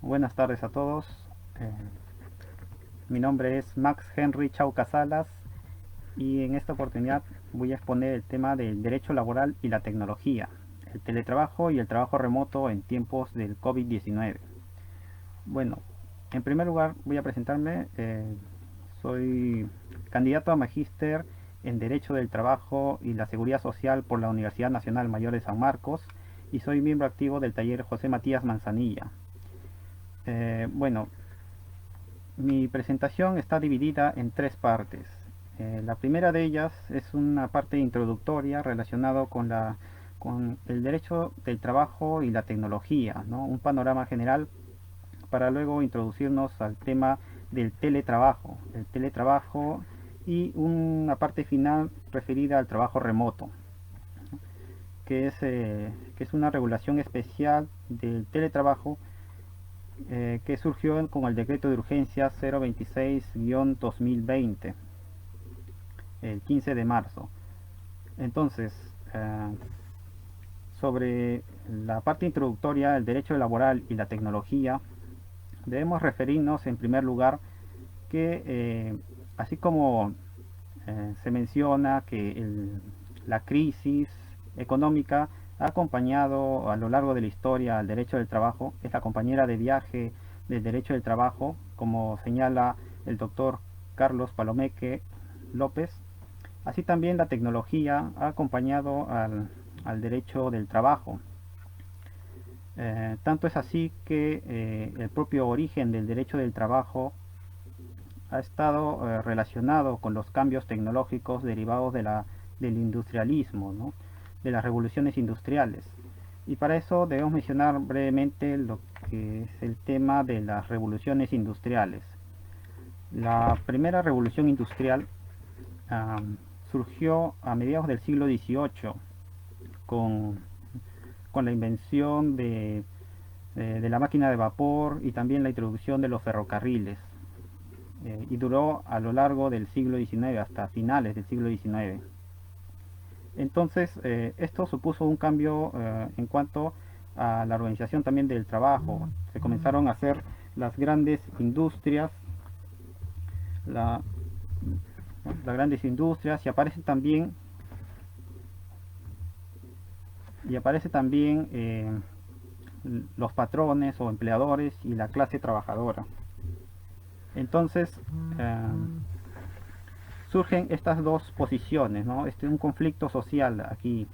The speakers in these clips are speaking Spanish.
Buenas tardes a todos. Eh, Mi nombre es Max Henry Chauca Salas y en esta oportunidad voy a exponer el tema del derecho laboral y la tecnología, el teletrabajo y el trabajo remoto en tiempos del COVID-19. Bueno, en primer lugar voy a presentarme. Soy candidato a magíster en Derecho del Trabajo y la Seguridad Social por la Universidad Nacional Mayor de San Marcos y soy miembro activo del taller José Matías Manzanilla. Bueno, mi presentación está dividida en tres partes. La primera de ellas es una parte introductoria relacionada con el derecho del trabajo y la tecnología, ¿no? Un panorama general para luego introducirnos al tema del teletrabajo y una parte final referida al trabajo remoto, que es una regulación especial del teletrabajo que surgió con el decreto de urgencia 026-2020, el 15 de marzo. Entonces, sobre la parte introductoria, el derecho laboral y la tecnología, debemos referirnos en primer lugar que, así como se menciona que la crisis económica ha acompañado a lo largo de la historia al derecho del trabajo, es la compañera de viaje del derecho del trabajo, como señala el doctor Carlos Palomeque López. Así también la tecnología ha acompañado al derecho del trabajo. Tanto es así que el propio origen del derecho del trabajo ha estado relacionado con los cambios tecnológicos derivados del industrialismo, ¿no? De las revoluciones industriales. Y para eso debemos mencionar brevemente lo que es el tema de las revoluciones industriales. La primera revolución industrial surgió a mediados del siglo XVIII con, con la invención de la máquina de vapor y también la introducción de los ferrocarriles. Y duró a lo largo del siglo XIX hasta finales del siglo XIX. Entonces, esto supuso un cambio en cuanto a la organización también del trabajo. Se comenzaron a hacer las grandes industrias, la, las grandes industrias y aparece también los patrones o empleadores y la clase trabajadora. Entonces, eh, surgen estas dos posiciones, ¿no? Un conflicto social aquí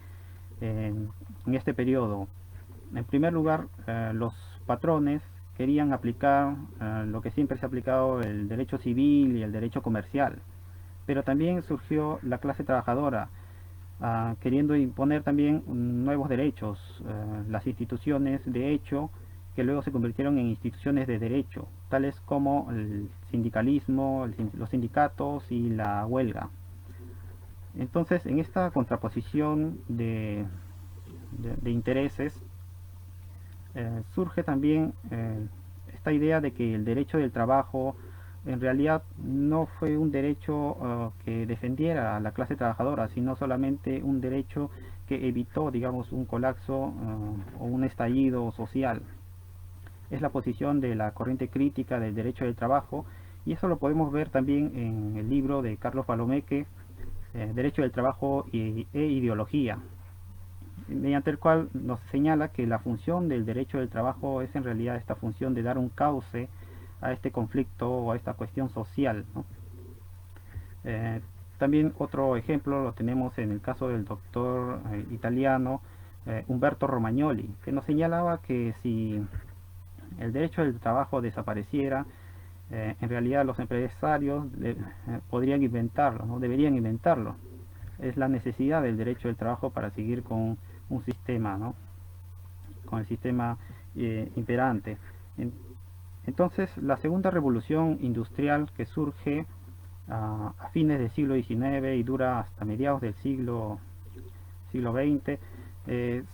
en este periodo. En primer lugar, los patrones querían aplicar lo que siempre se ha aplicado, el derecho civil y el derecho comercial, pero también surgió la clase trabajadora queriendo imponer también nuevos derechos, las instituciones de hecho que luego se convirtieron en instituciones de derecho, tales como el sindicalismo, los sindicatos y la huelga. Entonces, en esta contraposición de intereses, surge también esta idea de que el derecho del trabajo en realidad no fue un derecho que defendiera a la clase trabajadora, sino solamente un derecho que evitó, digamos, un colapso o un estallido social. Es la posición de la corriente crítica del derecho del trabajo y eso lo podemos ver también en el libro de Carlos Palomeque, Derecho del Trabajo e Ideología, mediante el cual nos señala que la función del derecho del trabajo es en realidad esta función de dar un cauce a este conflicto o a esta cuestión social, ¿no? Eh, También otro ejemplo lo tenemos en el caso del doctor italiano Umberto Romagnoli, que nos señalaba que si el derecho del trabajo desapareciera, en realidad los empresarios podrían inventarlo, ¿no? Deberían inventarlo. Es la necesidad del derecho del trabajo para seguir con un sistema, ¿no? Con el sistema imperante. Entonces, la segunda revolución industrial que surge a fines del siglo XIX y dura hasta mediados del siglo XX,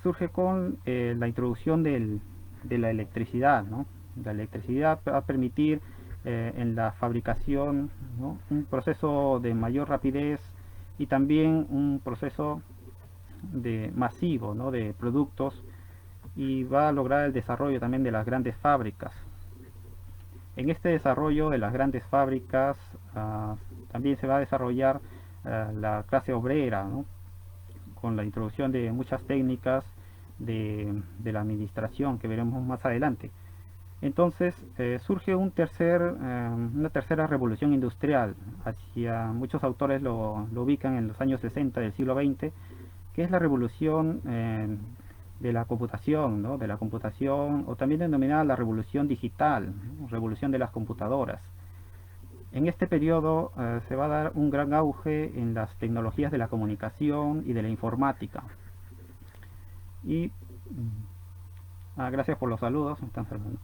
surge con la introducción de la electricidad, ¿no? La electricidad va a permitir en la fabricación, ¿no? Un proceso de mayor rapidez y también un proceso masivo, ¿no? De productos, y va a lograr el desarrollo también de las grandes fábricas. En este desarrollo de las grandes fábricas también se va a desarrollar la clase obrera, ¿no? Con la introducción de muchas técnicas de la administración que veremos más adelante. Entonces surge una tercera revolución industrial. Muchos autores lo ubican en los años 60 del siglo XX, que es la revolución de la computación, ¿no? De la computación, o también denominada la revolución digital, ¿no? Revolución de las computadoras. En este periodo se va a dar un gran auge en las tecnologías de la comunicación y de la informática. Y gracias por los saludos, me están saludando.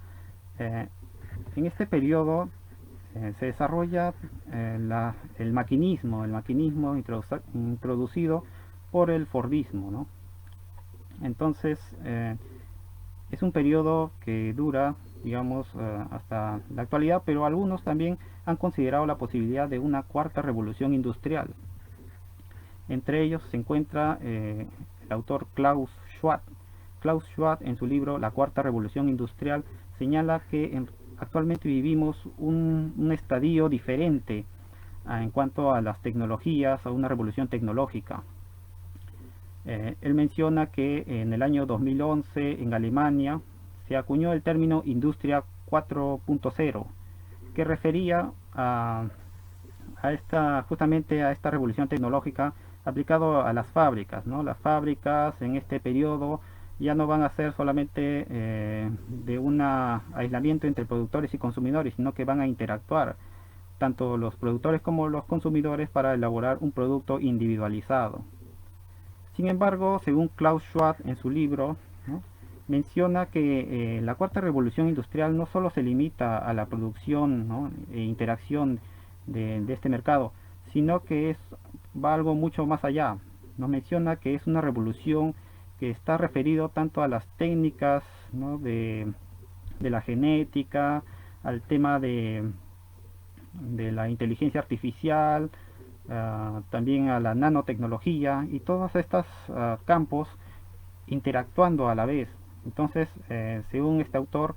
En este periodo se desarrolla el maquinismo introducido por el Fordismo, ¿no? Entonces es un periodo que dura, digamos, hasta la actualidad, pero algunos también han considerado la posibilidad de una cuarta revolución industrial. Entre ellos se encuentra el autor Klaus Schwab. Klaus Schwab, en su libro La Cuarta Revolución Industrial, señala que actualmente vivimos un estadio diferente en cuanto a las tecnologías, a una revolución tecnológica. Él menciona que en el año 2011 en Alemania se acuñó el término Industria 4.0, que refería justamente a esta revolución tecnológica aplicado a las fábricas, ¿no? Las fábricas en este periodo ya no van a ser solamente de un aislamiento entre productores y consumidores, sino que van a interactuar tanto los productores como los consumidores para elaborar un producto individualizado. Sin embargo, según Klaus Schwab en su libro, ¿no?, menciona que la cuarta revolución industrial no solo se limita a la producción, ¿no?, e interacción de este mercado, sino que va algo mucho más allá. Nos menciona que es una revolución que está referido tanto a las técnicas, ¿no?, de la genética, al tema de la inteligencia artificial, también a la nanotecnología y todos estos campos interactuando a la vez. Entonces, según este autor,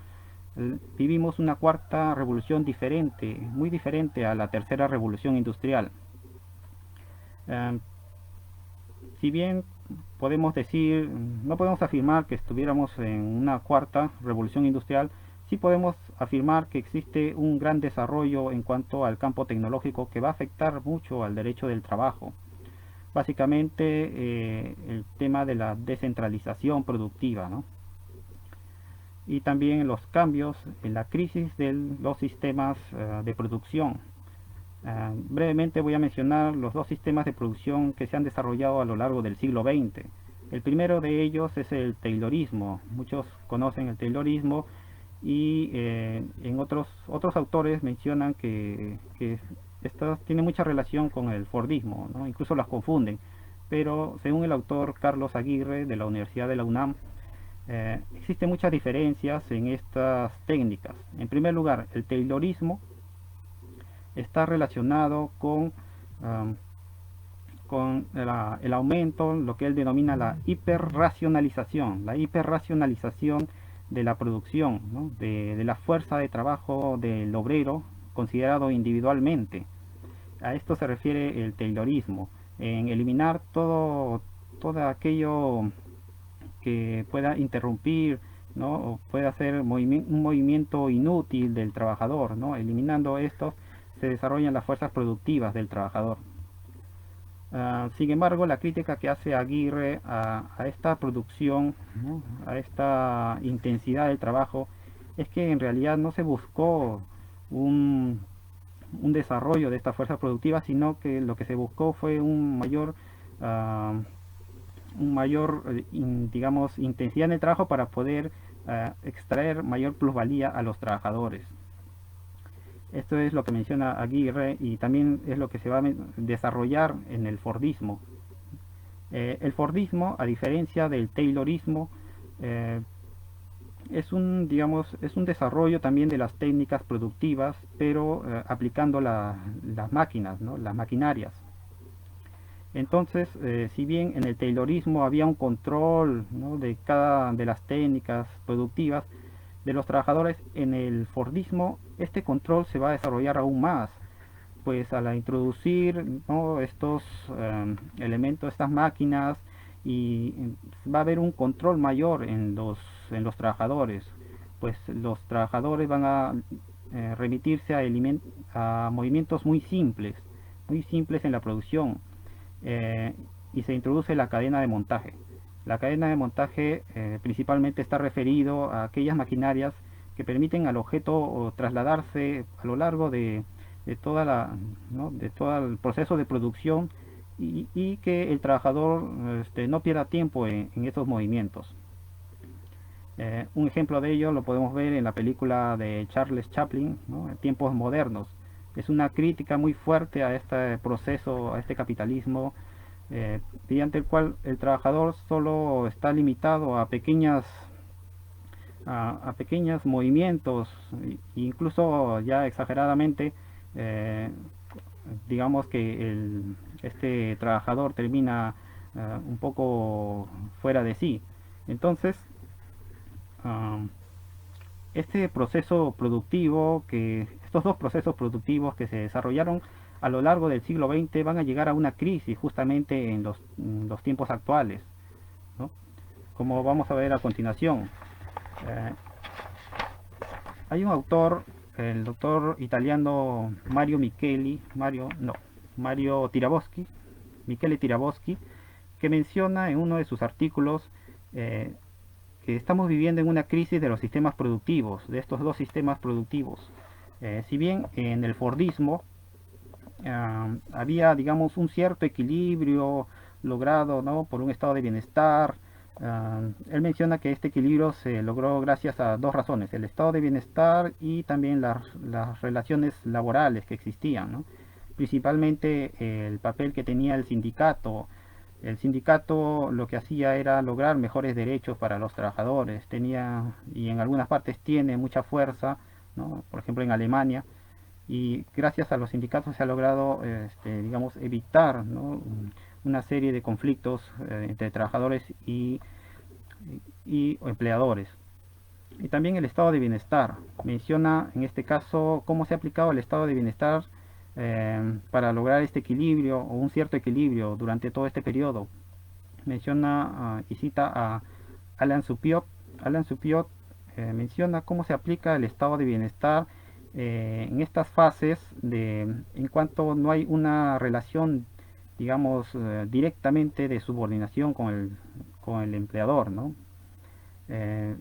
vivimos una cuarta revolución diferente, muy diferente a la tercera revolución industrial. Si bien podemos decir, no podemos afirmar que estuviéramos en una cuarta revolución industrial, sí podemos afirmar que existe un gran desarrollo en cuanto al campo tecnológico que va a afectar mucho al derecho del trabajo. Básicamente el tema de la descentralización productiva, ¿no?, y también los cambios en la crisis de los sistemas de producción. Brevemente voy a mencionar los dos sistemas de producción que se han desarrollado a lo largo del siglo XX. El primero de ellos es el Taylorismo. Muchos conocen el Taylorismo y otros autores mencionan que esto tiene mucha relación con el Fordismo, ¿no? Incluso las confunden. Pero según el autor Carlos Aguirre de la Universidad de la UNAM, existen muchas diferencias en estas técnicas. En primer lugar, el Taylorismo está relacionado con el aumento, lo que él denomina la hiperracionalización de la producción, ¿no?, de la fuerza de trabajo del obrero considerado individualmente. A esto se refiere el Taylorismo, en eliminar todo aquello que pueda interrumpir, ¿no?, o pueda hacer un movimiento inútil del trabajador, ¿no? Eliminando esto se desarrollan las fuerzas productivas del trabajador. Sin embargo, la crítica que hace Aguirre a esta producción, ¿no?, a esta intensidad del trabajo, es que en realidad no se buscó un desarrollo de esta fuerza productiva, sino que lo que se buscó fue un mayor digamos, intensidad en el trabajo para poder extraer mayor plusvalía a los trabajadores. Esto es lo que menciona Aguirre y también es lo que se va a desarrollar en el Fordismo. El Fordismo, a diferencia del Taylorismo, es un desarrollo también de las técnicas productivas, pero aplicando las máquinas, ¿no?, las maquinarias. Entonces, si bien en el Taylorismo había un control, ¿no?, de cada de las técnicas productivas, de los trabajadores. En el Fordismo este control se va a desarrollar aún más, pues al introducir, ¿no?, estos elementos, estas máquinas, y va a haber un control mayor en los trabajadores, pues los trabajadores van a remitirse a movimientos muy simples en la producción, eh, y se introduce la cadena de montaje. La cadena de montaje principalmente está referido a aquellas maquinarias que permiten al objeto trasladarse a lo largo de toda ¿no?, de todo el proceso de producción, y que el trabajador no pierda tiempo en estos movimientos. Un ejemplo de ello lo podemos ver en la película de Charles Chaplin, ¿no?, Tiempos Modernos. Es una crítica muy fuerte a este proceso, a este capitalismo, mediante el cual el trabajador solo está limitado a pequeños movimientos, incluso ya exageradamente, eh, digamos que este trabajador termina un poco fuera de sí. Entonces, uh, este proceso productivo, estos dos procesos productivos que se desarrollaron a lo largo del siglo XX van a llegar a una crisis justamente en los tiempos actuales, ¿no?, como vamos a ver a continuación. Eh, Hay un autor, el doctor italiano Mario Tiraboschi, Michele Tiraboschi, que menciona en uno de sus artículos eh, que estamos viviendo en una crisis de los sistemas productivos, de estos dos sistemas productivos. Si bien en el Fordismo había, digamos, un cierto equilibrio logrado, ¿no?, por un estado de bienestar, él menciona que este equilibrio se logró gracias a dos razones: el estado de bienestar y también las relaciones laborales que existían, ¿no? Principalmente el papel que tenía el sindicato. El sindicato lo que hacía era lograr mejores derechos para los trabajadores, tenía, y en algunas partes tiene, mucha fuerza, ¿no?, por ejemplo en Alemania, y gracias a los sindicatos se ha logrado, digamos, evitar, ¿no?, una serie de conflictos entre trabajadores y empleadores. Y también el estado de bienestar. Menciona en este caso cómo se ha aplicado el estado de bienestar para lograr este equilibrio o un cierto equilibrio durante todo este periodo. Menciona y cita a Alan Supiot. Alan Supiot menciona cómo se aplica el estado de bienestar en estas fases en cuanto no hay una relación, digamos, directamente de subordinación con el empleador, ¿no? Eh,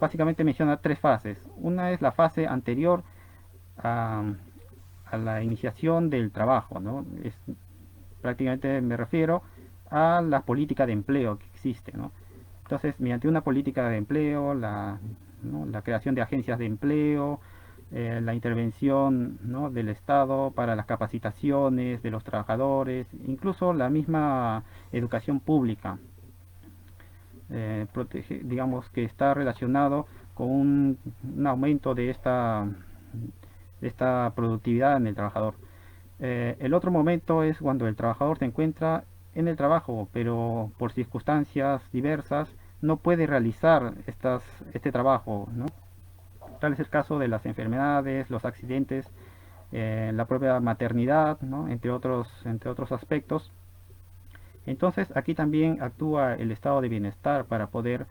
Básicamente menciona tres fases. Una es la fase anterior a, a la iniciación del trabajo, ¿no? Prácticamente me refiero a la política de empleo que existe, ¿no? Entonces, mediante una política de empleo, ¿no?, la creación de agencias de empleo, la intervención, ¿no?, del Estado para las capacitaciones de los trabajadores, incluso la misma educación pública, digamos que está relacionado con un aumento de esta productividad en el trabajador. El otro momento es cuando el trabajador se encuentra en el trabajo, pero por circunstancias diversas no puede realizar este trabajo, ¿no? Tal es el caso de las enfermedades, los accidentes, la propia maternidad, ¿no?, entre otros aspectos. Entonces aquí también actúa el estado de bienestar para poder,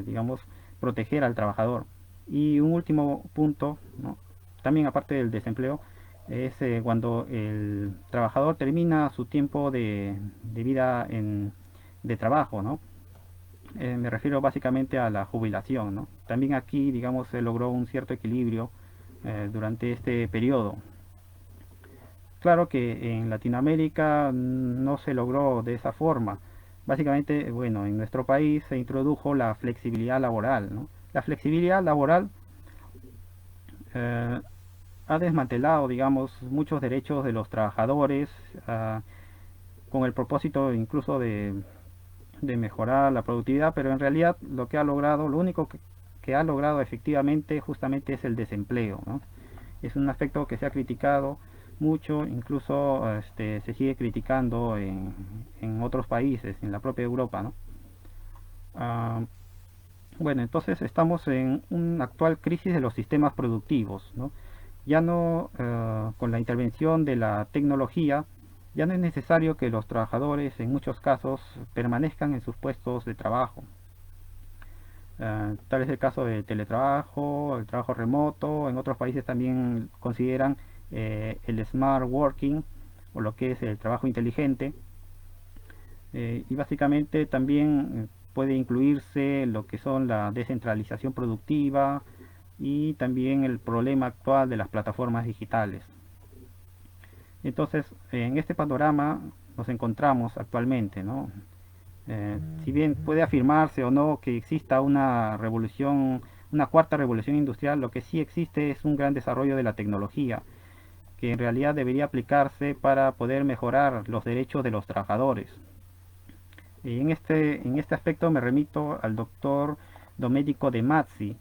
digamos, proteger al trabajador. Y un último punto, ¿no?, también aparte del desempleo, es cuando el trabajador termina su tiempo de vida de trabajo, ¿no? Me refiero básicamente a la jubilación, ¿no? También aquí, digamos, se logró un cierto equilibrio durante este periodo. Claro que en Latinoamérica no se logró de esa forma. Básicamente, bueno, en nuestro país se introdujo la flexibilidad laboral, ¿no? La flexibilidad laboral eh, ha desmantelado, digamos, muchos derechos de los trabajadores, con el propósito incluso de mejorar la productividad, pero en realidad lo único que ha logrado efectivamente justamente es el desempleo, ¿no? Es un aspecto que se ha criticado mucho, incluso se sigue criticando en otros países, en la propia Europa, ¿no? Ah, Bueno, entonces estamos en una actual crisis de los sistemas productivos, ¿no? Ya no, con la intervención de la tecnología, ya no es necesario que los trabajadores en muchos casos permanezcan en sus puestos de trabajo. Tal es el caso del teletrabajo, el trabajo remoto. En otros países también consideran el smart working o lo que es el trabajo inteligente. Y básicamente también puede incluirse lo que son la descentralización productiva y también el problema actual de las plataformas digitales. Entonces, en este panorama nos encontramos actualmente, ¿no? Si bien puede afirmarse o no que exista una revolución, una cuarta revolución industrial, lo que sí existe es un gran desarrollo de la tecnología, que en realidad debería aplicarse para poder mejorar los derechos de los trabajadores. Y en este aspecto me remito al doctor Domenico De Mazzi,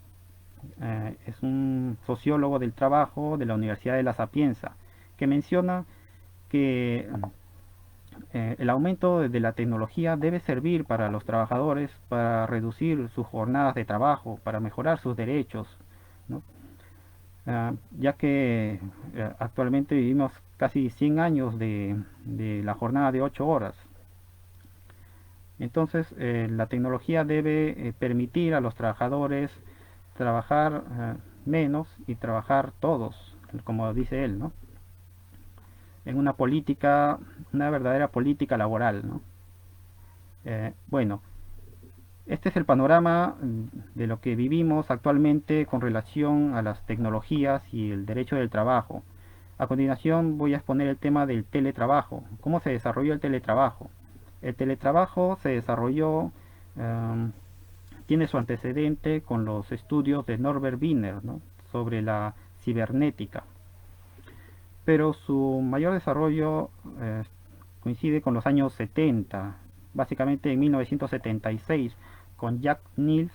es un sociólogo del trabajo de la Universidad de La Sapienza, que menciona que el aumento de la tecnología debe servir para los trabajadores para reducir sus jornadas de trabajo, para mejorar sus derechos, ¿no? Ya que actualmente vivimos casi 100 años de la jornada de 8 horas. Entonces, la tecnología debe permitir a los trabajadores trabajar menos y trabajar todos, como dice él, ¿no? En una política, una verdadera política laboral, ¿no? Bueno, este es el panorama de lo que vivimos actualmente con relación a las tecnologías y el derecho del trabajo. A continuación voy a exponer el tema del teletrabajo. ¿Cómo se desarrolló el teletrabajo? El teletrabajo se desarrolló, um, tiene su antecedente con los estudios de Norbert Wiener, ¿no? Sobre la cibernética. Pero su mayor desarrollo coincide con los años 70, básicamente en 1976, con Jack Niels,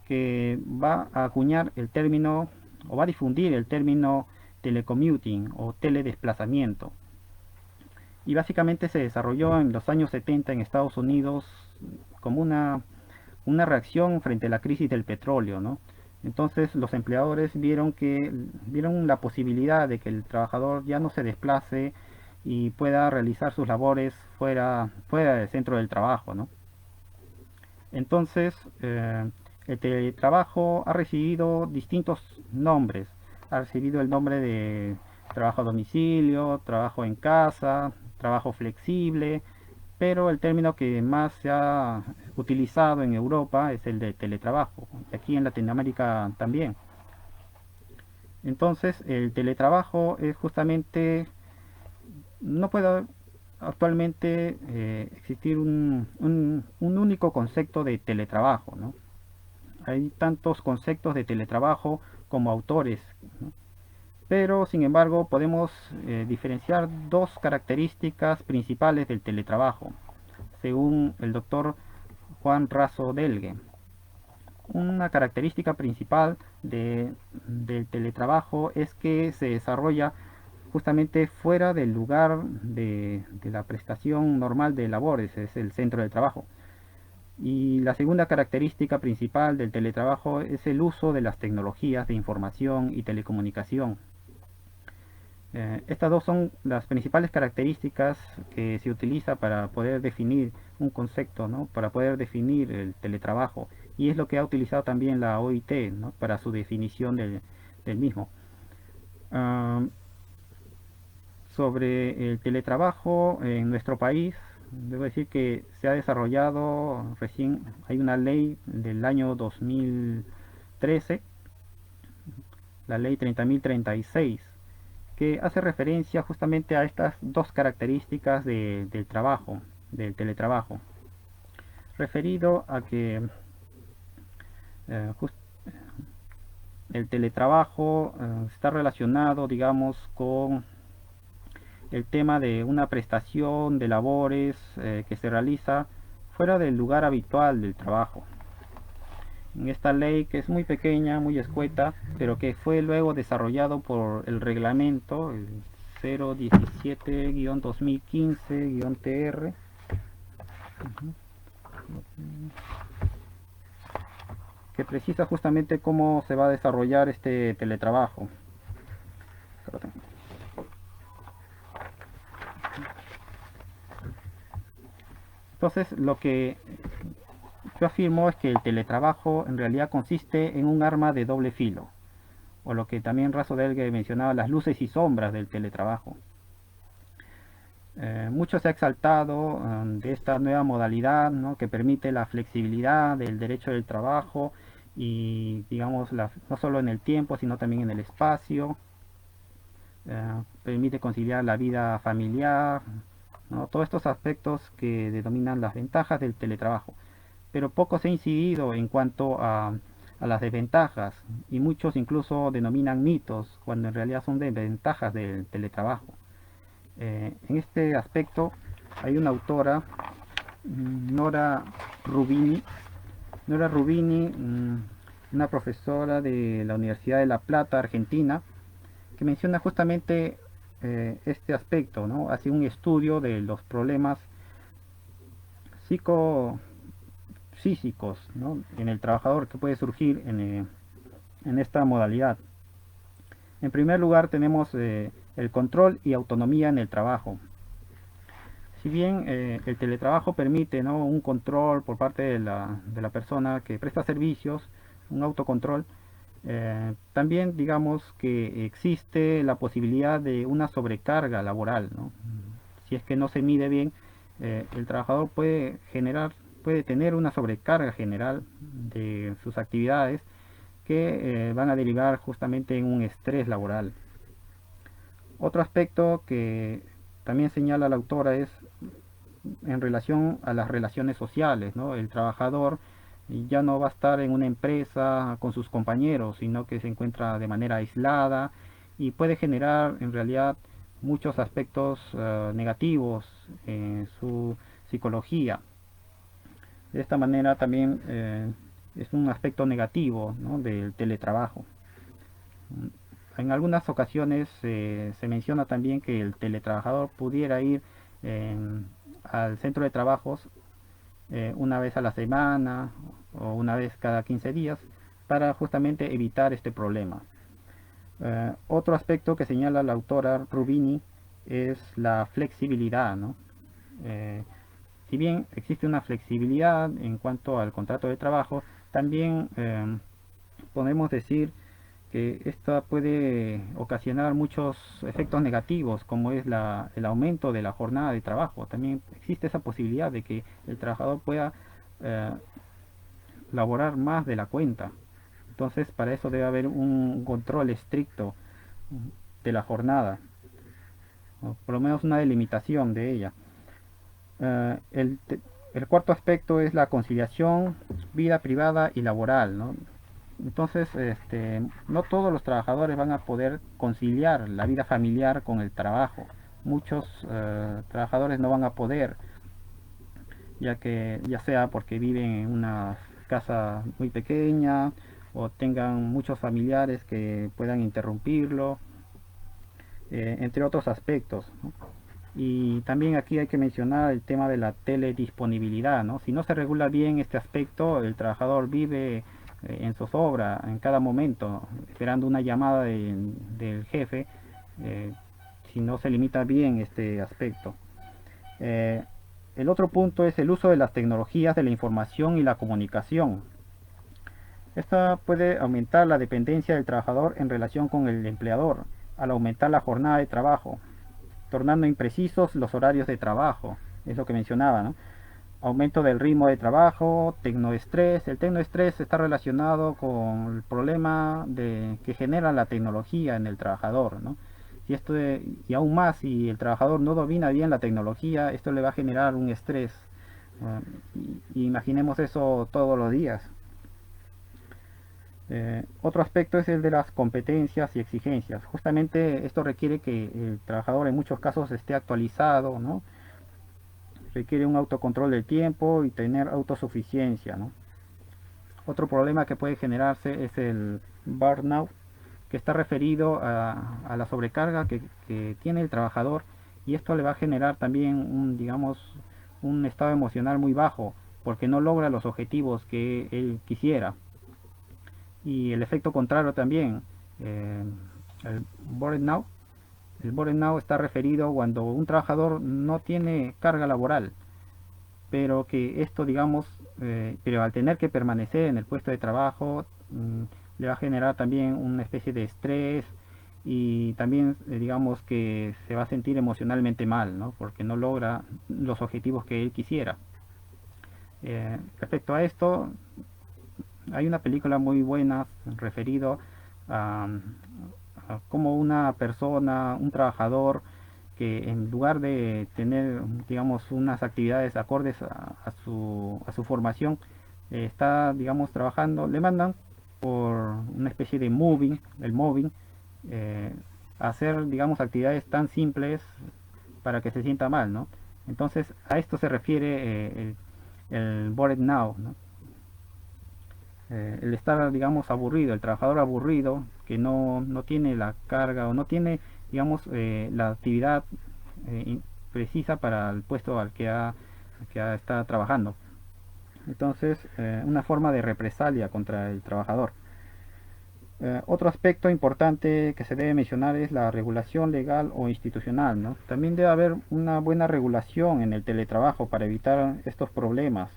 que va a acuñar el término, o va a difundir el término telecommuting o teledesplazamiento. Y básicamente se desarrolló en los años 70 en Estados Unidos como una reacción frente a la crisis del petróleo, ¿no? Entonces los empleadores vieron la posibilidad de que el trabajador ya no se desplace y pueda realizar sus labores fuera del centro del trabajo, ¿no? Entonces, el teletrabajo ha recibido distintos nombres. Ha recibido el nombre de trabajo a domicilio, trabajo en casa, trabajo flexible, pero el término que más se ha utilizado en Europa es el de teletrabajo, y aquí en Latinoamérica también. Entonces, el teletrabajo es justamente, no puede actualmente existir un único concepto de teletrabajo, ¿no? Hay tantos conceptos de teletrabajo como autores, ¿no? Pero sin embargo podemos diferenciar dos características principales del teletrabajo, según el doctor Juan Raso Delgue. Una característica principal del teletrabajo es que se desarrolla justamente fuera del lugar de la prestación normal de labores, es el centro de trabajo. Y la segunda característica principal del teletrabajo es el uso de las tecnologías de información y telecomunicación. Estas dos son las principales características que se utiliza para poder definir un concepto, ¿no? Para poder definir el teletrabajo. Y es lo que ha utilizado también la OIT, ¿no? Para su definición del mismo. Uh, Sobre el teletrabajo en nuestro país, debo decir que se ha desarrollado recién, hay una ley del año 2013, la ley 30.036, que hace referencia justamente a estas dos características del trabajo, del teletrabajo, referido a que el teletrabajo está relacionado, digamos, con el tema de una prestación de labores que se realiza fuera del lugar habitual del trabajo. En esta ley, que es muy pequeña, muy escueta, pero que fue luego desarrollado por el reglamento, el 017-2015-TR. que precisa justamente cómo se va a desarrollar este teletrabajo. Entonces, lo que yo afirmo es que el teletrabajo en realidad consiste en un arma de doble filo, o lo que también Razodelge mencionaba, las luces y sombras del teletrabajo. Mucho se ha exaltado de esta nueva modalidad, ¿no?, que permite la flexibilidad del derecho del trabajo y, digamos, no solo en el tiempo, sino también en el espacio. Permite conciliar la vida familiar, ¿no? Todos estos aspectos que denominan las ventajas del teletrabajo. Pero poco se ha incidido en cuanto a las desventajas, y muchos incluso denominan mitos, cuando en realidad son desventajas del teletrabajo. En este aspecto hay una autora, Nora Rubini. Nora Rubini, una profesora de la Universidad de La Plata, Argentina, que menciona justamente este aspecto, ¿no? Hace un estudio de los problemas psicofísicos, ¿no?, en el trabajador que puede surgir en esta modalidad. En primer lugar tenemos el control y autonomía en el trabajo. Si bien el teletrabajo permite, ¿no?, un control por parte de la persona que presta servicios, un autocontrol, también digamos que existe la posibilidad de una sobrecarga laboral, ¿no? Si es que no se mide bien, el trabajador puede tener una sobrecarga general de sus actividades que van a derivar justamente en un estrés laboral. Otro aspecto que también señala la autora es en relación a las relaciones sociales, ¿no? El trabajador ya no va a estar en una empresa con sus compañeros, sino que se encuentra de manera aislada y puede generar en realidad muchos aspectos negativos en su psicología. De esta manera también es un aspecto negativo, ¿no?, del teletrabajo. En algunas ocasiones se menciona también que el teletrabajador pudiera ir al centro de trabajos una vez a la semana o una vez cada 15 días para justamente evitar este problema. Otro aspecto que señala la autora Rubini es la flexibilidad, ¿no? Si bien existe una flexibilidad en cuanto al contrato de trabajo, también podemos decir que esta puede ocasionar muchos efectos negativos, como es el aumento de la jornada de trabajo. También existe esa posibilidad de que el trabajador pueda eh, laborar más de la cuenta. Entonces, para eso debe haber un control estricto de la jornada, o por lo menos una delimitación de ella. Eh, el, el cuarto aspecto es la conciliación vida privada y laboral, ¿no? Entonces, no todos los trabajadores van a poder conciliar la vida familiar con el trabajo. Muchos trabajadores no van a poder, ya sea porque viven en una casa muy pequeña o tengan muchos familiares que puedan interrumpirlo, entre otros aspectos, ¿no? Y también aquí hay que mencionar el tema de la teledisponibilidad, ¿no? Si no se regula bien este aspecto, el trabajador vive en zozobra en cada momento, esperando una llamada del jefe, si no se limita bien este aspecto. El otro punto es el uso de las tecnologías de la información y la comunicación. Esta puede aumentar la dependencia del trabajador en relación con el empleador, al aumentar la jornada de trabajo, tornando imprecisos los horarios de trabajo, es lo que mencionaba, ¿no? Aumento del ritmo de trabajo, tecnoestrés. El tecnoestrés está relacionado con el problema que genera la tecnología en el trabajador, ¿no? Y aún más, si el trabajador no domina bien la tecnología, esto le va a generar un estrés. Y imaginemos eso todos los días. Otro aspecto es el de las competencias y exigencias. Justamente esto requiere que el trabajador en muchos casos esté actualizado, ¿no? Requiere un autocontrol del tiempo y tener autosuficiencia, ¿no? Otro problema que puede generarse es el burnout, que está referido a la sobrecarga que tiene el trabajador, y esto le va a generar también un estado emocional muy bajo porque no logra los objetivos que él quisiera. Y el efecto contrario también, eh, el burnout. El burnout está referido cuando un trabajador no tiene carga laboral, pero que esto, digamos, pero al tener que permanecer en el puesto de trabajo, le va a generar también una especie de estrés y también, digamos, que se va a sentir emocionalmente mal, ¿no? Porque no logra los objetivos que él quisiera. Respecto a esto, hay una película muy buena referido a, a cómo una persona, un trabajador, que en lugar de tener, digamos, unas actividades acordes a su formación, está, digamos, trabajando, le mandan por una especie de moving, el moving, eh, hacer, digamos, actividades tan simples para que se sienta mal, ¿no? Entonces, a esto se refiere el bored now, ¿no? El estar, digamos, aburrido, el trabajador aburrido, que no tiene la carga o no tiene, digamos, la actividad precisa para el puesto está trabajando. Entonces, una forma de represalia contra el trabajador. Otro aspecto importante que se debe mencionar es la regulación legal o institucional, ¿no? También debe haber una buena regulación en el teletrabajo para evitar estos problemas.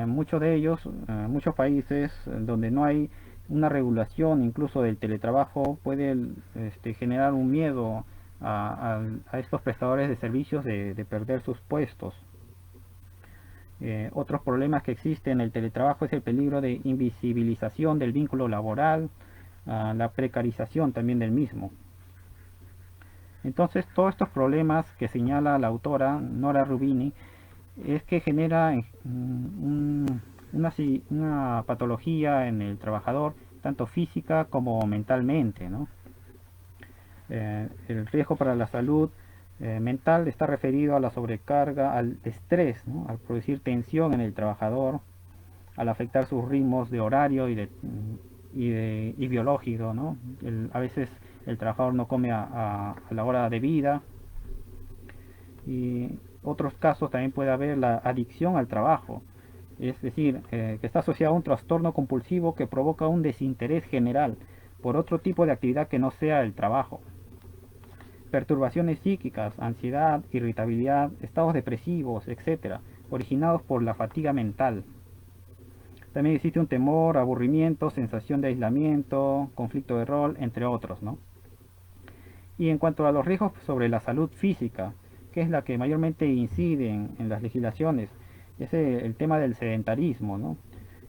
Muchos de ellos, muchos países donde no hay una regulación incluso del teletrabajo, puede generar un miedo a estos prestadores de servicios de perder sus puestos. Otros problemas que existen en el teletrabajo es el peligro de invisibilización del vínculo laboral, la precarización también del mismo. Entonces, todos estos problemas que señala la autora Nora Rubini es que genera una patología en el trabajador, tanto física como mentalmente, ¿no? El riesgo para la salud mental está referido a la sobrecarga, al estrés, ¿no? Al producir tensión en el trabajador, al afectar sus ritmos de horario y biológico, ¿no? A veces el trabajador no come a la hora de vida. Y otros casos también puede haber la adicción al trabajo, es decir, que está asociado a un trastorno compulsivo que provoca un desinterés general por otro tipo de actividad que no sea el trabajo. Perturbaciones psíquicas, ansiedad, irritabilidad, estados depresivos, etcétera, originados por la fatiga mental. También existe un temor, aburrimiento, sensación de aislamiento, conflicto de rol, entre otros, ¿no? Y en cuanto a los riesgos sobre la salud física, que es la que mayormente incide en las legislaciones, es el tema del sedentarismo, ¿no?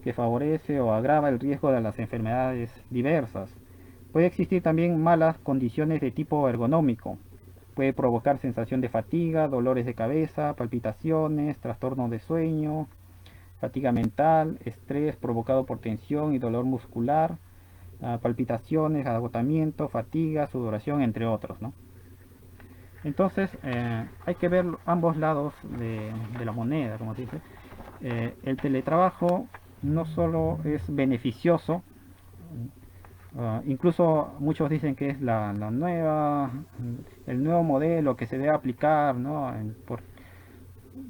Que favorece o agrava el riesgo de las enfermedades diversas. Puede existir también malas condiciones de tipo ergonómico. Puede provocar sensación de fatiga, dolores de cabeza, palpitaciones, trastornos de sueño, fatiga mental, estrés provocado por tensión y dolor muscular, palpitaciones, agotamiento, fatiga, sudoración, entre otros, ¿no? Entonces, hay que ver ambos lados de la moneda, como se dice. El teletrabajo no solo es beneficioso, incluso muchos dicen que es el nuevo modelo que se debe aplicar, ¿no?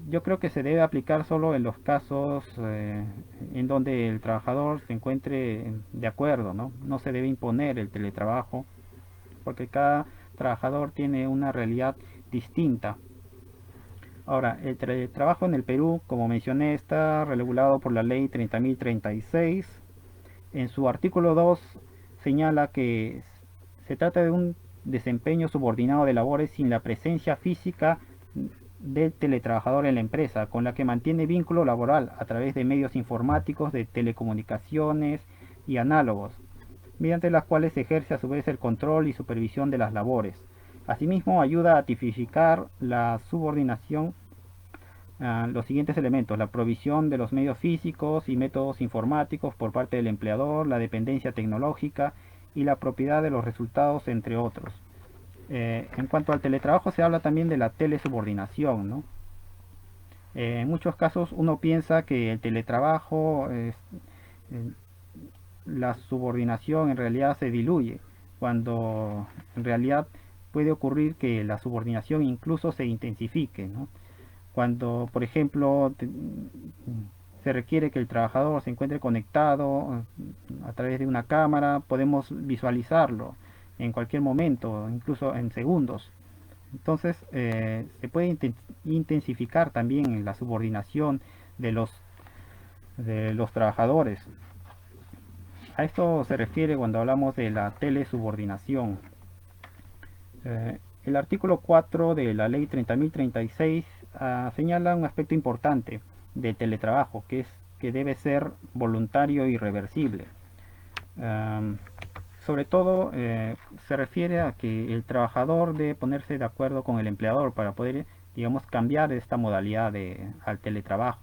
Yo creo que se debe aplicar solo en los casos en donde el trabajador se encuentre de acuerdo, ¿no? No se debe imponer el teletrabajo, porque cada trabajador tiene una realidad distinta. Ahora, el teletrabajo en el Perú, como mencioné, está regulado por la ley 30.036. En su artículo 2 señala que se trata de un desempeño subordinado de labores sin la presencia física del teletrabajador en la empresa, con la que mantiene vínculo laboral a través de medios informáticos, de telecomunicaciones y análogos, mediante las cuales se ejerce a su vez el control y supervisión de las labores. Asimismo, ayuda a tipificar la subordinación a los siguientes elementos: la provisión de los medios físicos y métodos informáticos por parte del empleador, la dependencia tecnológica y la propiedad de los resultados, entre otros. En cuanto al teletrabajo, se habla también de la telesubordinación, ¿no? En muchos casos uno piensa que el teletrabajo la subordinación en realidad se diluye, cuando en realidad puede ocurrir que la subordinación incluso se intensifique, ¿no? Cuando, por ejemplo, se requiere que el trabajador se encuentre conectado a través de una cámara, podemos visualizarlo en cualquier momento, incluso en segundos. Entonces se puede intensificar también la subordinación de los trabajadores. A esto se refiere cuando hablamos de la telesubordinación. El artículo 4 de la ley 30.036 señala un aspecto importante del teletrabajo, que es que debe ser voluntario y reversible. Sobre todo se refiere a que el trabajador debe ponerse de acuerdo con el empleador para poder, digamos, cambiar esta modalidad al teletrabajo,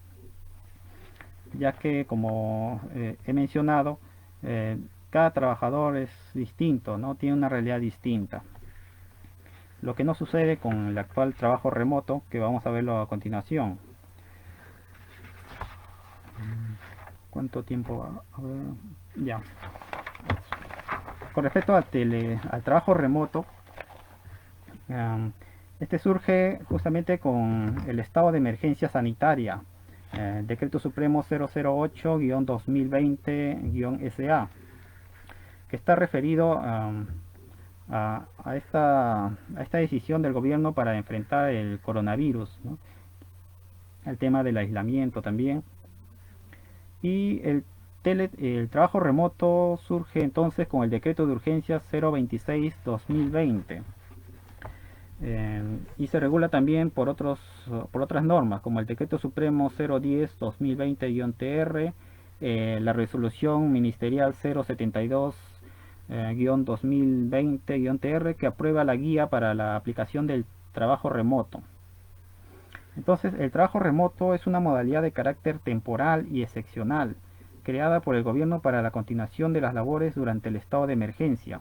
ya que, como he mencionado, cada trabajador es distinto, ¿no? Tiene una realidad distinta. Lo que no sucede con el actual trabajo remoto, que vamos a verlo a continuación. ¿Cuánto tiempo va? A ver, ya. Con respecto al trabajo remoto, este surge justamente con el estado de emergencia sanitaria, Decreto Supremo 008-2020-SA, que está referido a esta decisión del gobierno para enfrentar el coronavirus, ¿no? El tema del aislamiento también. Y el trabajo remoto surge entonces con el decreto de urgencia 026-2020. Y se regula también por otras normas, como el decreto supremo 010-2020-TR, la resolución ministerial 072-2020-TR, que aprueba la guía para la aplicación del trabajo remoto. Entonces, el trabajo remoto es una modalidad de carácter temporal y excepcional, creada por el gobierno para la continuación de las labores durante el estado de emergencia,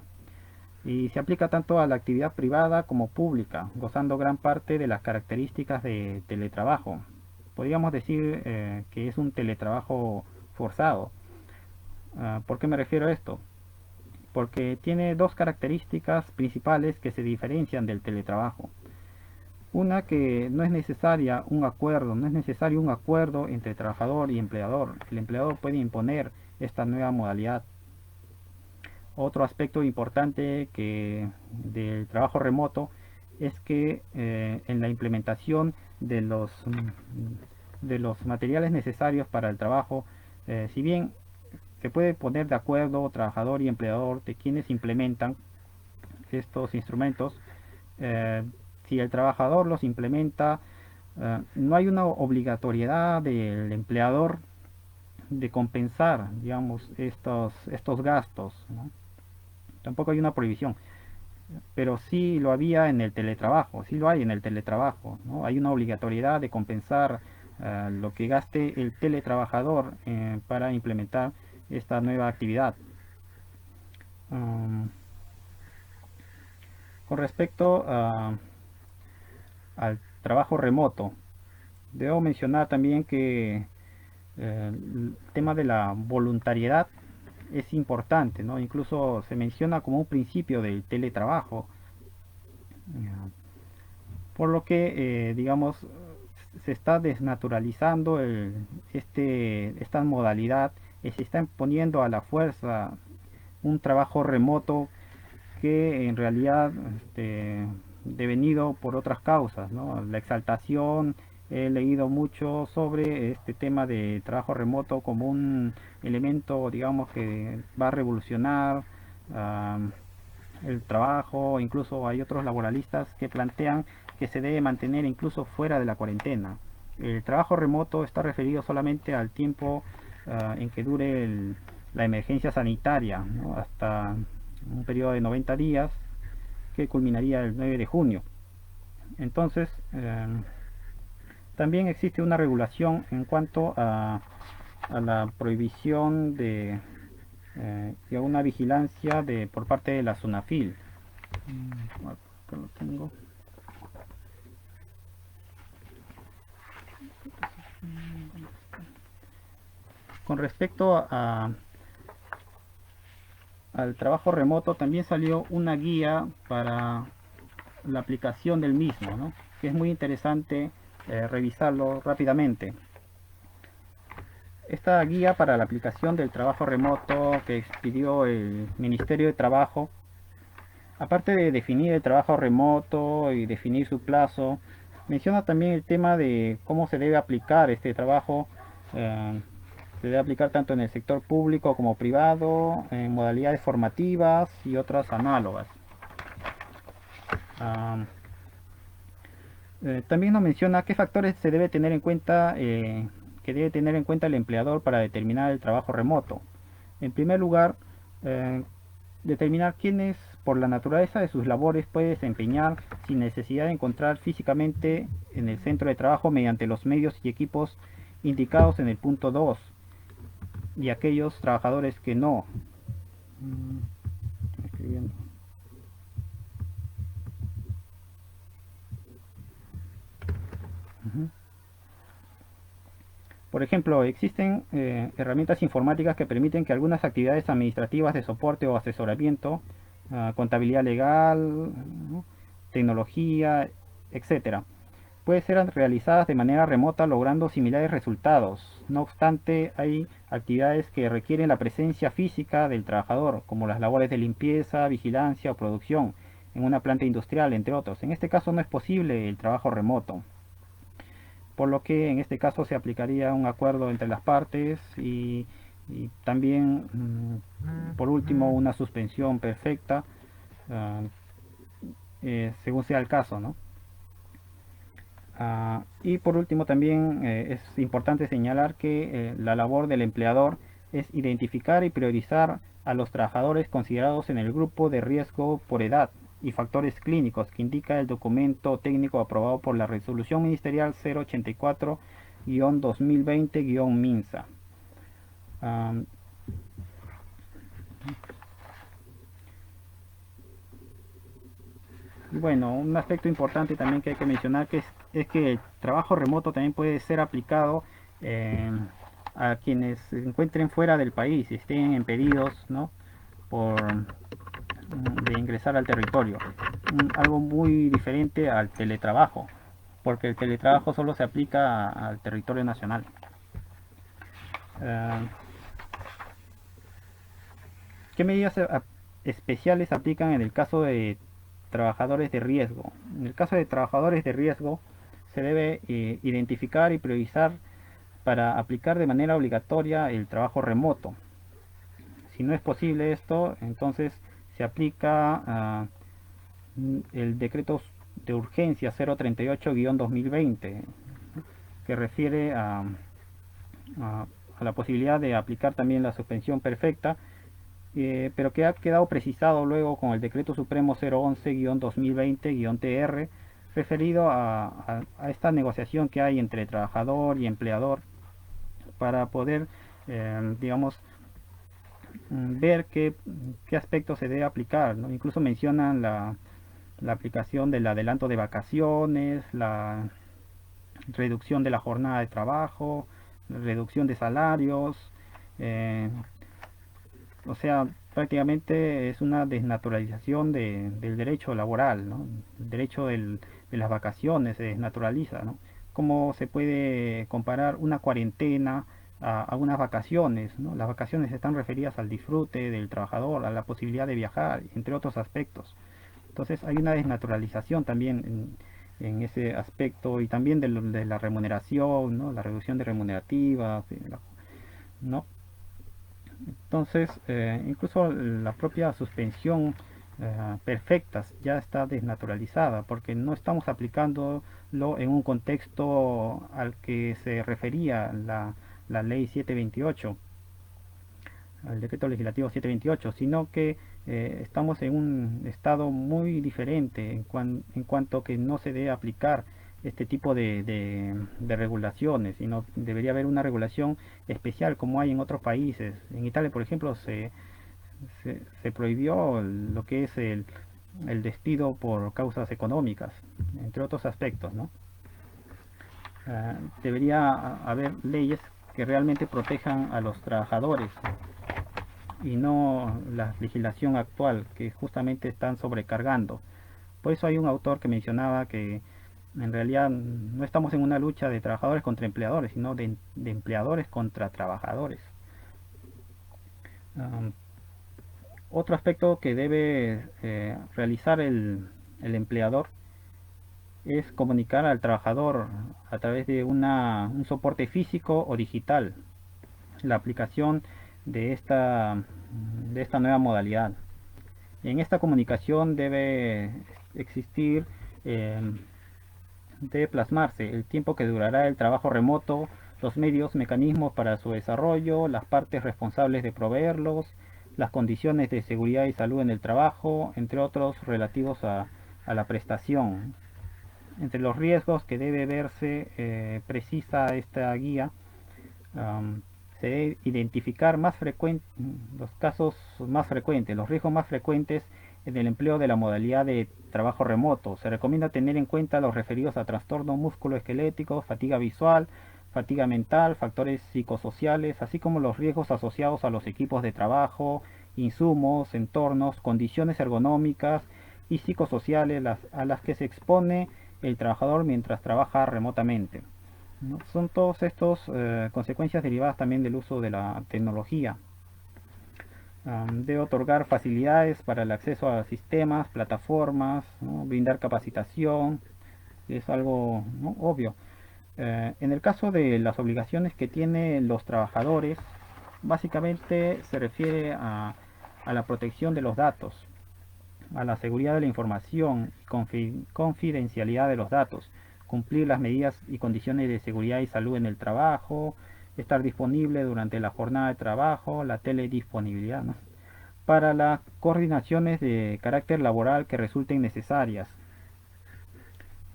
y se aplica tanto a la actividad privada como pública, gozando gran parte de las características de teletrabajo. Podríamos decir que es un teletrabajo forzado. ¿Por qué me refiero a esto? Porque tiene dos características principales que se diferencian del teletrabajo. Una, que no es necesario un acuerdo entre trabajador y empleador. El empleador puede imponer esta nueva modalidad. Otro aspecto importante del trabajo remoto es que en la implementación de los materiales necesarios para el trabajo, si bien se puede poner de acuerdo trabajador y empleador de quienes implementan estos instrumentos, si el trabajador los implementa, no hay una obligatoriedad del empleador de compensar, digamos, estos gastos, ¿no? Tampoco hay una prohibición, pero sí lo había en el teletrabajo, sí lo hay en el teletrabajo, ¿no? Hay una obligatoriedad de compensar lo que gaste el teletrabajador para implementar esta nueva actividad. Con respecto al trabajo remoto, debo mencionar también que el tema de la voluntariedad es importante, ¿no? Incluso se menciona como un principio del teletrabajo, por lo que, digamos, se está desnaturalizando esta modalidad y se está imponiendo a la fuerza un trabajo remoto que en realidad devenido por otras causas, ¿no? La exaltación. He leído mucho sobre este tema de trabajo remoto como un elemento, digamos, que va a revolucionar el trabajo. Incluso hay otros laboralistas que plantean que se debe mantener incluso fuera de la cuarentena. El trabajo remoto está referido solamente al tiempo en que dure la emergencia sanitaria, ¿no? Hasta un periodo de 90 días que culminaría el 9 de junio. Entonces, también existe una regulación en cuanto a la prohibición y a una vigilancia por parte de la SUNAFIL. Acá lo tengo. Con respecto al trabajo remoto, también salió una guía para la aplicación del mismo, ¿no? Que es muy interesante revisarlo rápidamente. Esta guía para la aplicación del trabajo remoto que expidió el Ministerio de Trabajo, aparte de definir el trabajo remoto y definir su plazo, menciona también el tema de cómo se debe aplicar este trabajo. eh, Se debe aplicar tanto en el sector público como privado, en modalidades formativas y otras análogas. Ah, También nos menciona qué factores se debe tener en cuenta, que debe tener en cuenta el empleador para determinar el trabajo remoto. En primer lugar, eh, determinar quiénes, por la naturaleza de sus labores, puede desempeñar sin necesidad de encontrar físicamente en el centro de trabajo mediante los medios y equipos indicados en el punto 2, y aquellos trabajadores que no. Escribiendo. Por ejemplo, existen herramientas informáticas que permiten que algunas actividades administrativas de soporte o asesoramiento, contabilidad legal, ¿no? Tecnología, etcétera, pueden ser realizadas de manera remota logrando similares resultados. No obstante, hay actividades que requieren la presencia física del trabajador, como las labores de limpieza, vigilancia o producción en una planta industrial, entre otros. En este caso no es posible el trabajo remoto, por lo que en este caso se aplicaría un acuerdo entre las partes y también, por último, una suspensión perfecta, uh, según sea el caso, ¿no? Y por último también es importante señalar que la labor del empleador es identificar y priorizar a los trabajadores considerados en el grupo de riesgo por edad y factores clínicos que indica el documento técnico aprobado por la Resolución Ministerial 084-2020-MINSA. Um, Bueno, un aspecto importante también que hay que mencionar es que el trabajo remoto también puede ser aplicado eh, a quienes se encuentren fuera del país y estén impedidos, ¿no? De ingresar al territorio. Algo muy diferente al teletrabajo, porque el teletrabajo solo se aplica al territorio nacional. Eh, ¿Qué medidas especiales aplican en el caso de trabajadores de riesgo? En el caso de trabajadores de riesgo, se debe identificar y priorizar para aplicar de manera obligatoria el trabajo remoto. Si no es posible esto, entonces se aplica el decreto de urgencia 038-2020, que refiere a, a la posibilidad de aplicar también la suspensión perfecta, pero que ha quedado precisado luego con el decreto supremo 011-2020-TR, referido a esta negociación que hay entre trabajador y empleador para poder, digamos, ver qué aspectos se debe aplicar, ¿no? Incluso mencionan la aplicación del adelanto de vacaciones, la reducción de la jornada de trabajo, reducción de salarios, eh, o sea, prácticamente es una desnaturalización del derecho laboral, ¿no? El derecho de las vacaciones se desnaturaliza, ¿no? ¿Cómo se puede comparar una cuarentena a unas vacaciones, ¿no? Las vacaciones están referidas al disfrute del trabajador, a la posibilidad de viajar, entre otros aspectos. Entonces hay una desnaturalización también en ese aspecto y también de la remuneración, ¿no? La reducción de remunerativas, ¿no? Entonces, incluso la propia suspensión perfecta ya está desnaturalizada porque no estamos aplicándolo en un contexto al que se refería la ley 728, al decreto legislativo 728, sino que estamos en un estado muy diferente en cuanto que no se debe aplicar este tipo de regulaciones, sino debería haber una regulación especial como hay en otros países. En Italia, por ejemplo, se prohibió lo que es el despido por causas económicas, entre otros aspectos, ¿no? Debería haber leyes que realmente protejan a los trabajadores y no la legislación actual que justamente están sobrecargando. Por eso hay un autor que mencionaba que En realidad no estamos en una lucha de trabajadores contra empleadores, sino de empleadores contra trabajadores. Um, Otro aspecto que debe realizar el empleador es comunicar al trabajador a través de un soporte físico o digital la aplicación de esta nueva modalidad. En esta comunicación debe existir, eh, debe plasmarse el tiempo que durará el trabajo remoto, los medios, mecanismos para su desarrollo, las partes responsables de proveerlos, las condiciones de seguridad y salud en el trabajo, entre otros relativos a la prestación. Entre los riesgos que debe verse precisa esta guía, um, se debe identificar los casos más frecuentes, los riesgos más frecuentes en el empleo de la modalidad de trabajo remoto. Se recomienda tener en cuenta los referidos a trastornos musculoesqueléticos, fatiga visual, fatiga mental, factores psicosociales, así como los riesgos asociados a los equipos de trabajo, insumos, entornos, condiciones ergonómicas y psicosociales a las que se expone el trabajador mientras trabaja remotamente, ¿no? Son todos estos consecuencias derivadas también del uso de la tecnología. Debe otorgar facilidades para el acceso a sistemas, plataformas, ¿no? Brindar capacitación, es algo, ¿no?, obvio. En el caso de las obligaciones que tienen los trabajadores, básicamente se refiere a la protección de los datos, a la seguridad de la información y confidencialidad de los datos, cumplir las medidas y condiciones de seguridad y salud en el trabajo, estar disponible durante la jornada de trabajo, la teledisponibilidad, ¿no?, para las coordinaciones de carácter laboral que resulten necesarias.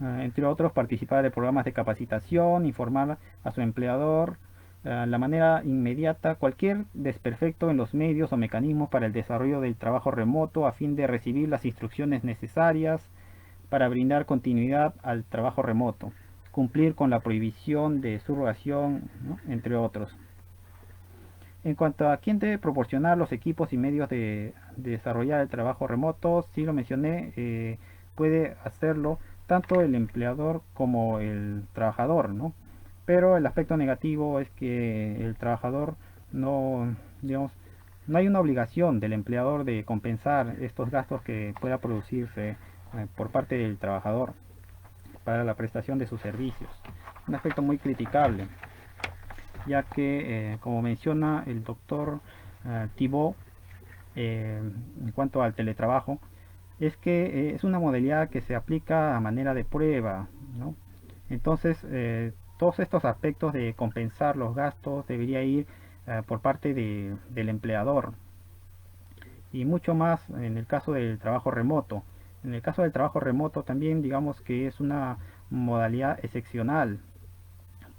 Entre otros, participar de programas de capacitación, informar a su empleador la manera inmediata cualquier desperfecto en los medios o mecanismos para el desarrollo del trabajo remoto a fin de recibir las instrucciones necesarias para brindar continuidad al trabajo remoto, cumplir con la prohibición de subrogación, ¿no?, entre otros. En cuanto a quién debe proporcionar los equipos y medios de desarrollar el trabajo remoto, sí lo mencioné, puede hacerlo tanto el empleador como el trabajador, ¿no? Pero el aspecto negativo es que el trabajador no, digamos, no hay una obligación del empleador de compensar estos gastos que pueda producirse por parte del trabajador para la prestación de sus servicios. Un aspecto muy criticable, ya que, como menciona el doctor Thibault, en cuanto al teletrabajo, es que es una modalidad que se aplica a manera de prueba, ¿no? Entonces, todos estos aspectos de compensar los gastos debería ir por parte del empleador, y mucho más en el caso del trabajo remoto. En el caso del trabajo remoto también digamos que es una modalidad excepcional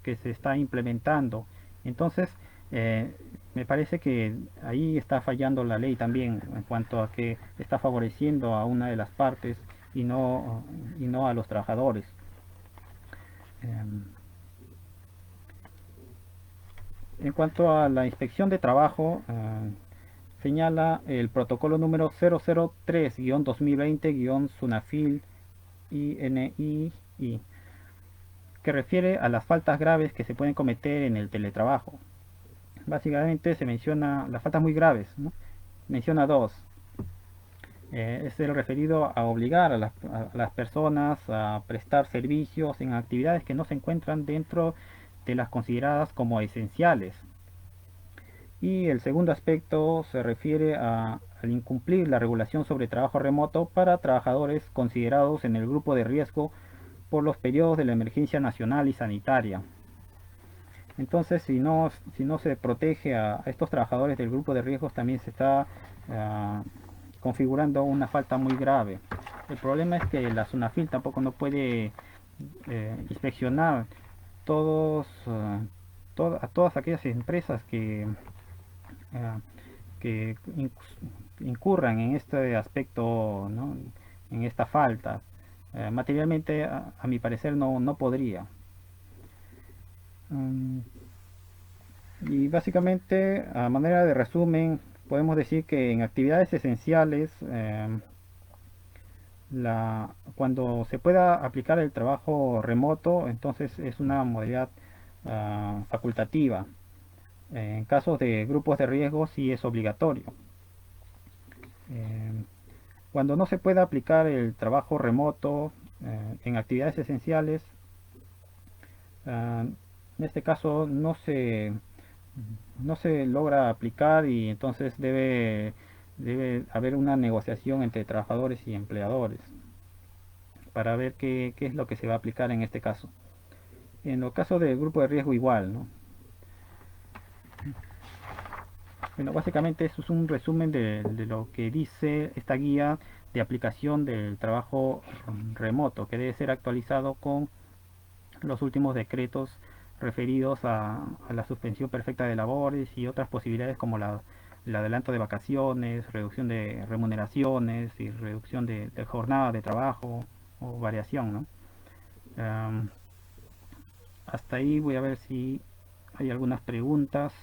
que se está implementando. Entonces, me parece que ahí está fallando la ley también en cuanto a que está favoreciendo a una de las partes y no a los trabajadores. En cuanto a la inspección de trabajo, señala el protocolo número 003-2020-SUNAFIL INII, que refiere a las faltas graves que se pueden cometer en el teletrabajo. Básicamente se menciona las faltas muy graves, ¿no? Menciona dos. Es el referido a obligar a las personas a prestar servicios en actividades que no se encuentran dentro de las consideradas como esenciales. Y el segundo aspecto se refiere al incumplir la regulación sobre trabajo remoto para trabajadores considerados en el grupo de riesgo por los periodos de la emergencia nacional y sanitaria. Entonces, si no se protege a estos trabajadores del grupo de riesgos, también se está configurando una falta muy grave. El problema es que la SUNAFIL tampoco no puede inspeccionar a todas aquellas empresas que incurran en este aspecto, ¿no?, en esta falta. Materialmente, a mi parecer, no podría. Y básicamente, a manera de resumen, podemos decir que en actividades esenciales cuando se pueda aplicar el trabajo remoto, entonces es una modalidad facultativa. En casos de grupos de riesgo sí es obligatorio. Eh, Cuando no se pueda aplicar el trabajo remoto en actividades esenciales, en este caso no se logra aplicar y entonces debe haber una negociación entre trabajadores y empleadores para ver qué es lo que se va a aplicar en este caso. En los casos del grupo de riesgo igual, ¿no? Bueno, básicamente eso es un resumen de lo que dice esta guía de aplicación del trabajo remoto, que debe ser actualizado con los últimos decretos referidos a la suspensión perfecta de labores y otras posibilidades como el adelanto de vacaciones, reducción de remuneraciones y reducción de jornada de trabajo o variación, ¿no? Um, Hasta ahí voy a ver si hay algunas preguntas.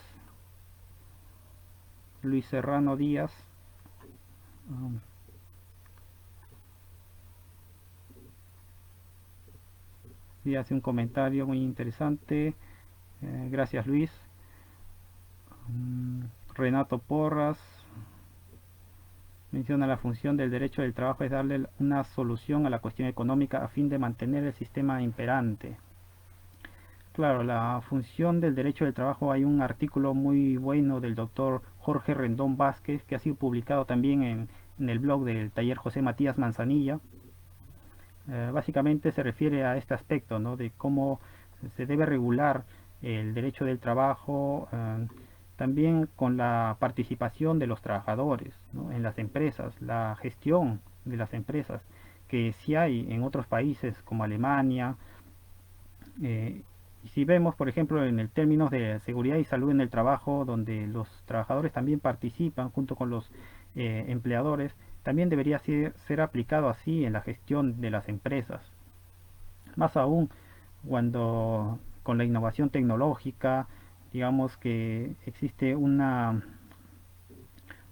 Luis Serrano Díaz. um, y hace un comentario muy interesante. Gracias Luis. Renato Porras menciona la función del derecho del trabajo es darle una solución a la cuestión económica a fin de mantener el sistema imperante. Claro, la función del derecho del trabajo, hay un artículo muy bueno del doctor Jorge Rendón Vázquez que ha sido publicado también en el blog del taller José Matías Manzanilla. Básicamente se refiere a este aspecto, ¿no? De cómo se debe regular el derecho del trabajo, también con la participación de los trabajadores, ¿no? En las empresas, la gestión de las empresas, que sí hay en otros países como Alemania. Y si vemos, por ejemplo, en el términos de seguridad y salud en el trabajo, donde los trabajadores también participan junto con los empleadores, también debería ser aplicado así en la gestión de las empresas. Más aún cuando con la innovación tecnológica, digamos que existe una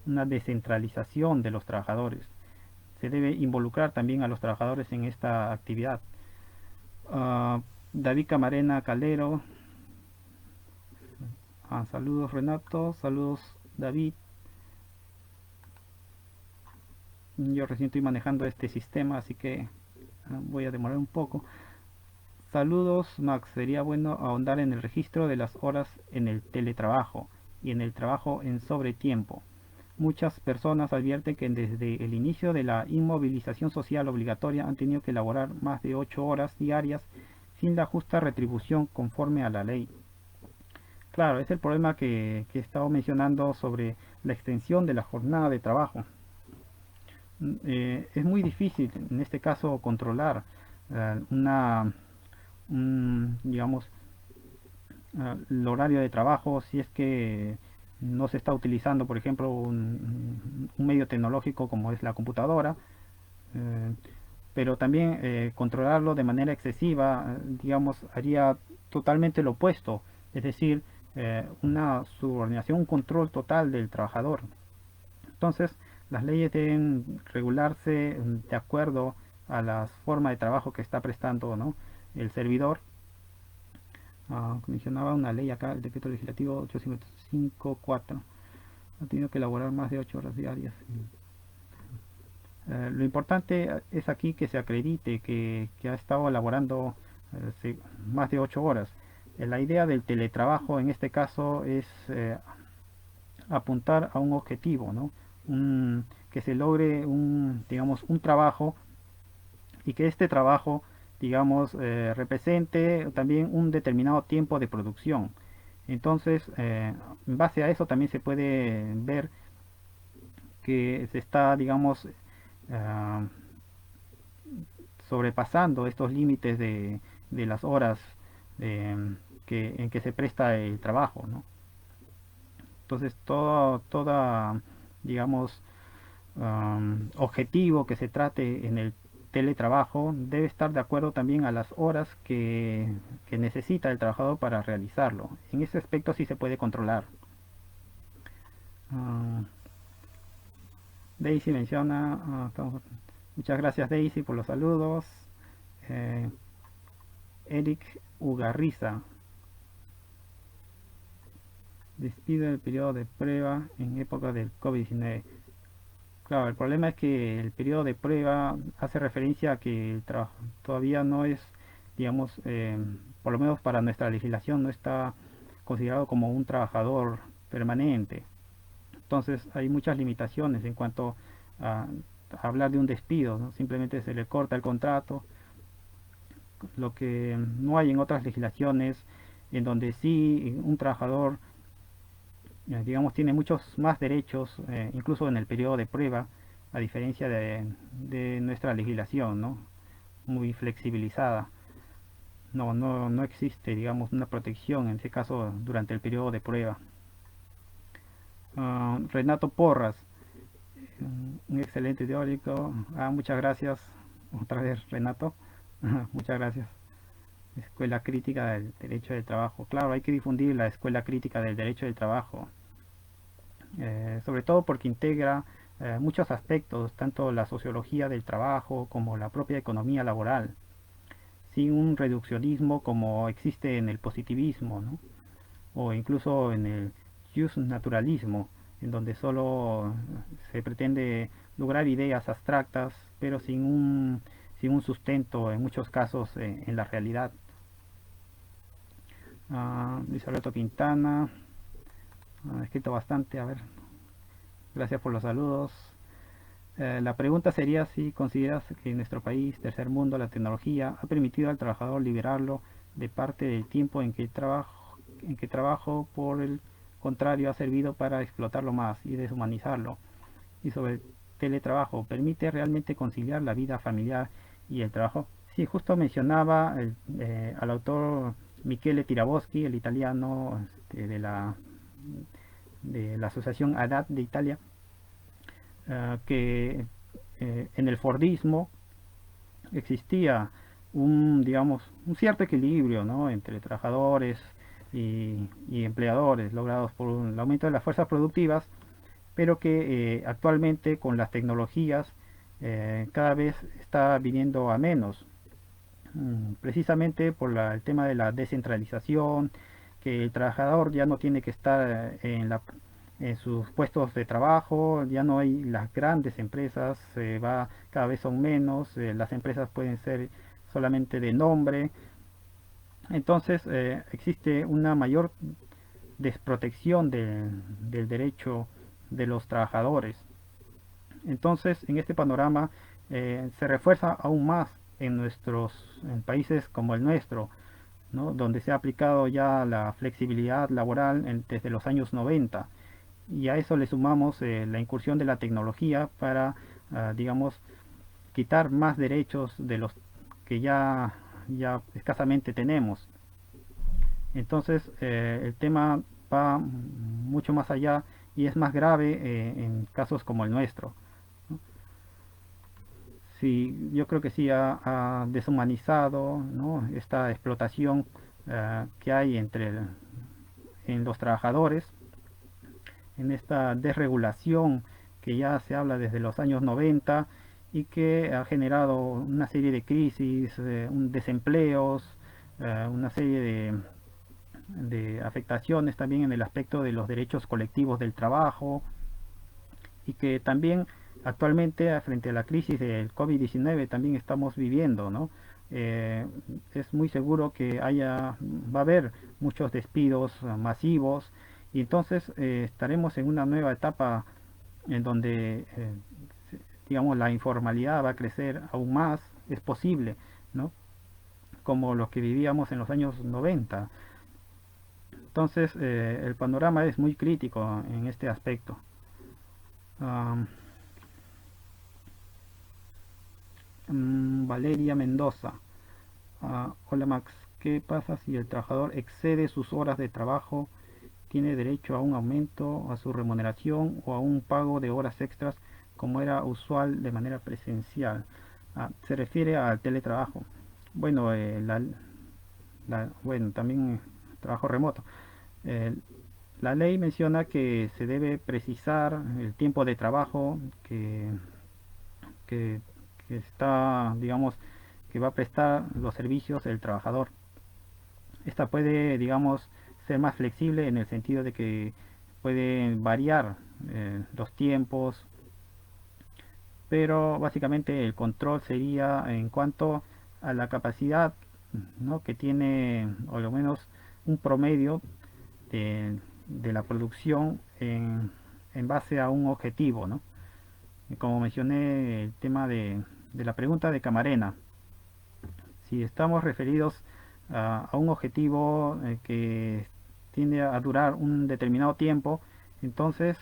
descentralización de los trabajadores. Se debe involucrar también a los trabajadores en esta actividad. Uh, David Camarena Calero. Saludos Renato, saludos David. Yo recién estoy manejando este sistema, así que voy a demorar un poco. Saludos Max, sería bueno ahondar en el registro de las horas en el teletrabajo y en el trabajo en sobretiempo. Muchas personas advierten que desde el inicio de la inmovilización social obligatoria han tenido que elaborar más de 8 horas diarias sin la justa retribución conforme a la ley. Claro, es el problema que he estado mencionando sobre la extensión de la jornada de trabajo. Es muy difícil en este caso controlar una, digamos, el horario de trabajo si es que no se está utilizando, por ejemplo, un medio tecnológico como es la computadora. eh, pero también controlarlo de manera excesiva, digamos, haría totalmente lo opuesto, es decir, una subordinación, un control total del trabajador. Entonces, las leyes deben regularse de acuerdo a la forma de trabajo que está prestando, ¿no? El servidor. Mencionaba una ley acá, el decreto legislativo 855-4. Ha tenido que elaborar más de 8 horas diarias. Lo importante es aquí que se acredite que ha estado elaborando más de 8 horas. La idea del teletrabajo en este caso es apuntar a un objetivo, ¿no? Que se logre digamos, un trabajo y que este trabajo, digamos, represente también un determinado tiempo de producción. Entonces, en base a eso también se puede ver que se está, digamos, uh, sobrepasando estos límites de las horas en que se presta el trabajo, ¿no? Entonces, toda, digamos, objetivo que se trate en el teletrabajo debe estar de acuerdo también a las horas que necesita el trabajador para realizarlo. En ese aspecto sí se puede controlar. Daisy menciona, Muchas gracias Daisy por los saludos. Eh, Eric Ugarriza. Despido el periodo de prueba en época del COVID-19. Claro, el problema es que el periodo de prueba hace referencia a que el trabajo todavía no es, digamos, por lo menos para nuestra legislación, no está considerado como un trabajador permanente. Entonces hay muchas limitaciones en cuanto a, a hablar de un despido, ¿no? Simplemente se le corta el contrato, lo que no hay en otras legislaciones, en donde sí un trabajador, digamos, tiene muchos más derechos, incluso en el periodo de prueba, a diferencia de nuestra legislación, ¿no? Muy flexibilizada. No existe, digamos, una protección en este caso durante el periodo de prueba. Renato Porras, un excelente teórico. Muchas gracias. Otra vez, Renato. Muchas gracias. Escuela crítica del derecho del trabajo. Claro, hay que difundir la escuela crítica del derecho del trabajo. Sobre todo porque integra muchos aspectos, tanto la sociología del trabajo como la propia economía laboral, sin un reduccionismo como existe en el positivismo, ¿no? O incluso en el justnaturalismo, en donde solo se pretende lograr ideas abstractas, pero sin un sustento en muchos casos en la realidad. Luis Alberto Quintana ha escrito bastante, a ver, gracias por los saludos. La pregunta sería si consideras que en nuestro país, tercer mundo, la tecnología ha permitido al trabajador liberarlo de parte del tiempo en que trabajo, por el contrario, ha servido para explotarlo más y deshumanizarlo. Y sobre el teletrabajo, ¿permite realmente conciliar la vida familiar y el trabajo? Sí, justo mencionaba al autor Michele Tiraboschi, el italiano, de la Asociación ADAT de Italia, que en el Fordismo existía digamos, un cierto equilibrio, ¿no?, entre trabajadores y empleadores, logrados por el aumento de las fuerzas productivas, pero que actualmente con las tecnologías cada vez está viniendo a menos, precisamente por el tema de la descentralización, que el trabajador ya no tiene que estar en sus puestos de trabajo, ya no hay las grandes empresas, cada vez son menos, las empresas pueden ser solamente de nombre. Entonces existe una mayor desprotección del derecho de los trabajadores. Entonces, en este panorama se refuerza aún más en países como el nuestro, ¿no?, donde se ha aplicado ya la flexibilidad laboral desde los años 90, y a eso le sumamos la incursión de la tecnología para, digamos, quitar más derechos de los que ya escasamente tenemos. Entonces, el tema va mucho más allá y es más grave en casos como el nuestro. Sí, yo creo que sí ha deshumanizado, ¿no?, esta explotación que hay en los trabajadores, en esta desregulación que ya se habla desde los años 90 y que ha generado una serie de crisis, desempleos, una serie de afectaciones también en el aspecto de los derechos colectivos del trabajo, y que también actualmente frente a la crisis del COVID-19 también estamos viviendo, ¿no? Es muy seguro que va a haber muchos despidos masivos, y entonces estaremos en una nueva etapa en donde, digamos, la informalidad va a crecer aún más, es posible, ¿no?, como los que vivíamos en los años 90. Entonces el panorama es muy crítico en este aspecto. Um, Valeria Mendoza. Hola Max, ¿qué pasa si el trabajador excede sus horas de trabajo? ¿Tiene derecho a un aumento a su remuneración o a un pago de horas extras como era usual de manera presencial? Se refiere al teletrabajo. Bueno, bueno, también trabajo remoto. Eh, la ley menciona que se debe precisar el tiempo de trabajo que que está, digamos, que va a prestar los servicios el trabajador. Esta puede, digamos, ser más flexible en el sentido de que puede variar los tiempos, pero básicamente el control sería en cuanto a la capacidad, ¿no?, que tiene, o lo menos un promedio de la producción en base a un objetivo, ¿no? Y como mencioné el tema de la pregunta de Camarena, si estamos referidos a un objetivo que tiende a durar un determinado tiempo, entonces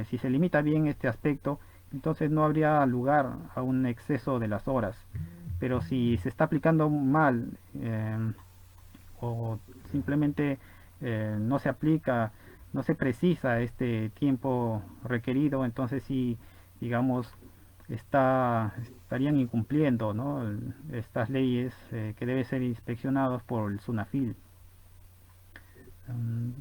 si se limita bien este aspecto, entonces no habría lugar a un exceso de las horas. Pero si se está aplicando mal o simplemente no se aplica, no se precisa este tiempo requerido, entonces sí, digamos, estarían incumpliendo, ¿no?, estas leyes que deben ser inspeccionados por el SUNAFIL. Um,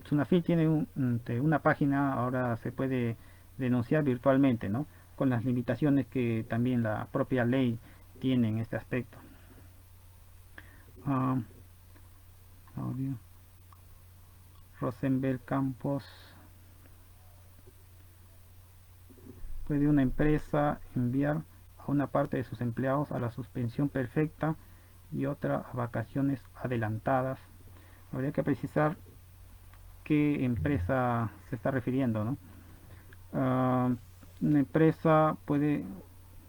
SUNAFIL tiene una página, ahora se puede denunciar virtualmente, ¿no?, con las limitaciones que también la propia ley tiene en este aspecto. Um, audio. Rosenberg Campos. ¿Puede una empresa enviar a una parte de sus empleados a la suspensión perfecta y otra a vacaciones adelantadas? Habría que precisar qué empresa se está refiriendo, ¿no? Una empresa puede,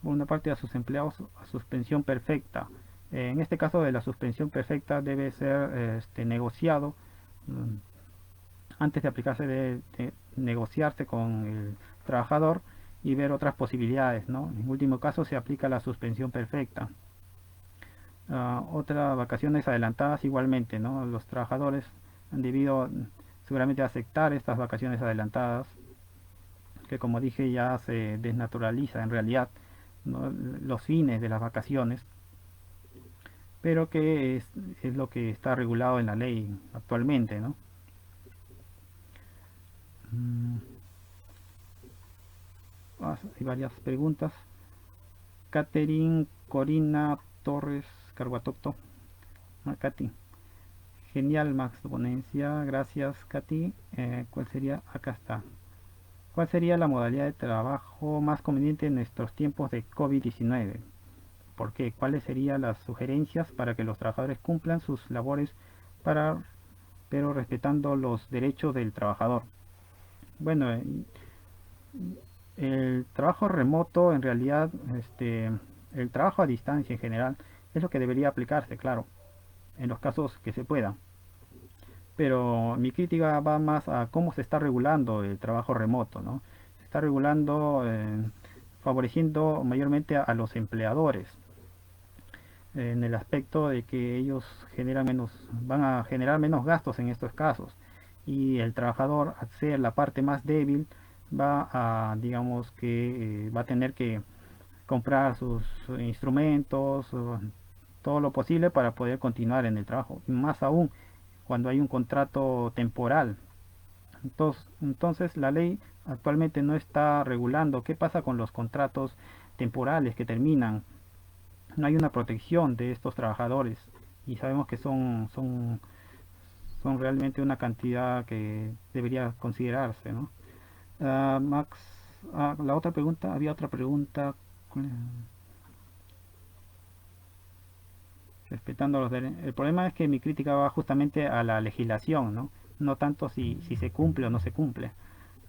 por una parte, a sus empleados a suspensión perfecta. En este caso de la suspensión perfecta debe ser negociado. Antes de aplicarse de negociarse con el trabajador y ver otras posibilidades, ¿no? En último caso se aplica la suspensión perfecta. Otras vacaciones adelantadas igualmente, ¿no? Los trabajadores han debido seguramente aceptar estas vacaciones adelantadas, que como dije ya se desnaturaliza en realidad, ¿no?, los fines de las vacaciones, pero que es lo que está regulado en la ley actualmente, ¿no? Hay varias preguntas. Catherine Corina Torres Carguatocto. Katy. Genial, Max, tu ponencia. Gracias, Katy. ¿Cuál sería? Acá está. ¿Cuál sería la modalidad de trabajo más conveniente en estos tiempos de COVID-19? ¿Por qué? ¿Cuáles serían las sugerencias para que los trabajadores cumplan sus labores pero respetando los derechos del trabajador? Bueno, el trabajo remoto, en realidad, el trabajo a distancia en general, es lo que debería aplicarse, claro, en los casos que se pueda. Pero mi crítica va más a cómo se está regulando el trabajo remoto, ¿no? Se está regulando favoreciendo mayormente a los empleadores, en el aspecto de que ellos van a generar menos gastos en estos casos, y el trabajador, al ser la parte más débil, va a, digamos que va a tener que comprar sus instrumentos, todo lo posible para poder continuar en el trabajo, y más aún cuando hay un contrato temporal. Entonces la ley actualmente no está regulando qué pasa con los contratos temporales que terminan. No hay una protección de estos trabajadores, y sabemos que son realmente una cantidad que debería considerarse, ¿no? Max, la otra pregunta, había otra pregunta. Respetando los derechos. El problema es que mi crítica va justamente a la legislación, ¿no? No tanto si se cumple o no se cumple.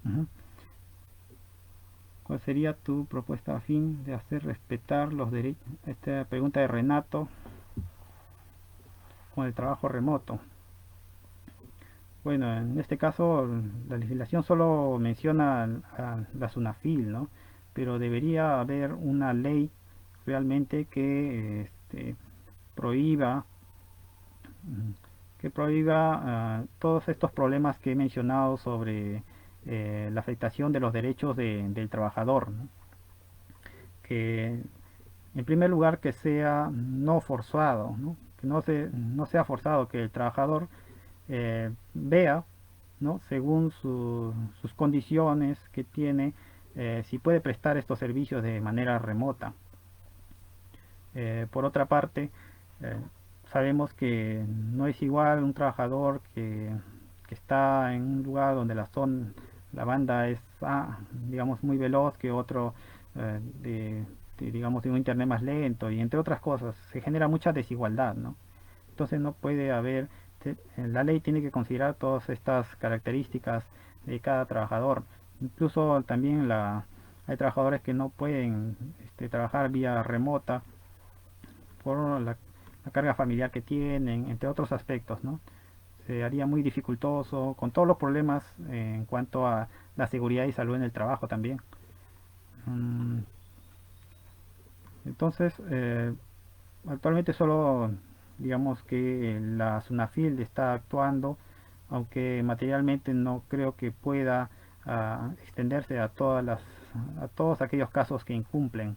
Uh-huh. ¿Cuál sería tu propuesta a fin de hacer respetar los derechos? Esta pregunta de Renato con el trabajo remoto. Bueno, en este caso la legislación solo menciona a la SUNAFIL, ¿no? Pero debería haber una ley realmente prohíba todos estos problemas que he mencionado sobre la afectación de los derechos del trabajador, ¿no? Que en primer lugar que sea no forzado, ¿no? Que no sea forzado, que el trabajador vea, ¿no?, según sus condiciones que tiene, si puede prestar estos servicios de manera remota. Por otra parte, eh, sabemos que no es igual un trabajador que está en un lugar donde la banda es, digamos, muy veloz que otro digamos, de un internet más lento y entre otras cosas. Se genera mucha desigualdad, ¿no? Entonces no puede haber, la ley tiene que considerar todas estas características de cada trabajador. Incluso también hay trabajadores que no pueden trabajar vía remota por la carga familiar que tienen, entre otros aspectos, ¿no? Se haría muy dificultoso, con todos los problemas en cuanto a la seguridad y salud en el trabajo también. Mm, Entonces, actualmente solo digamos que la SUNAFIL está actuando, aunque materialmente no creo que pueda extenderse a todos aquellos casos que incumplen.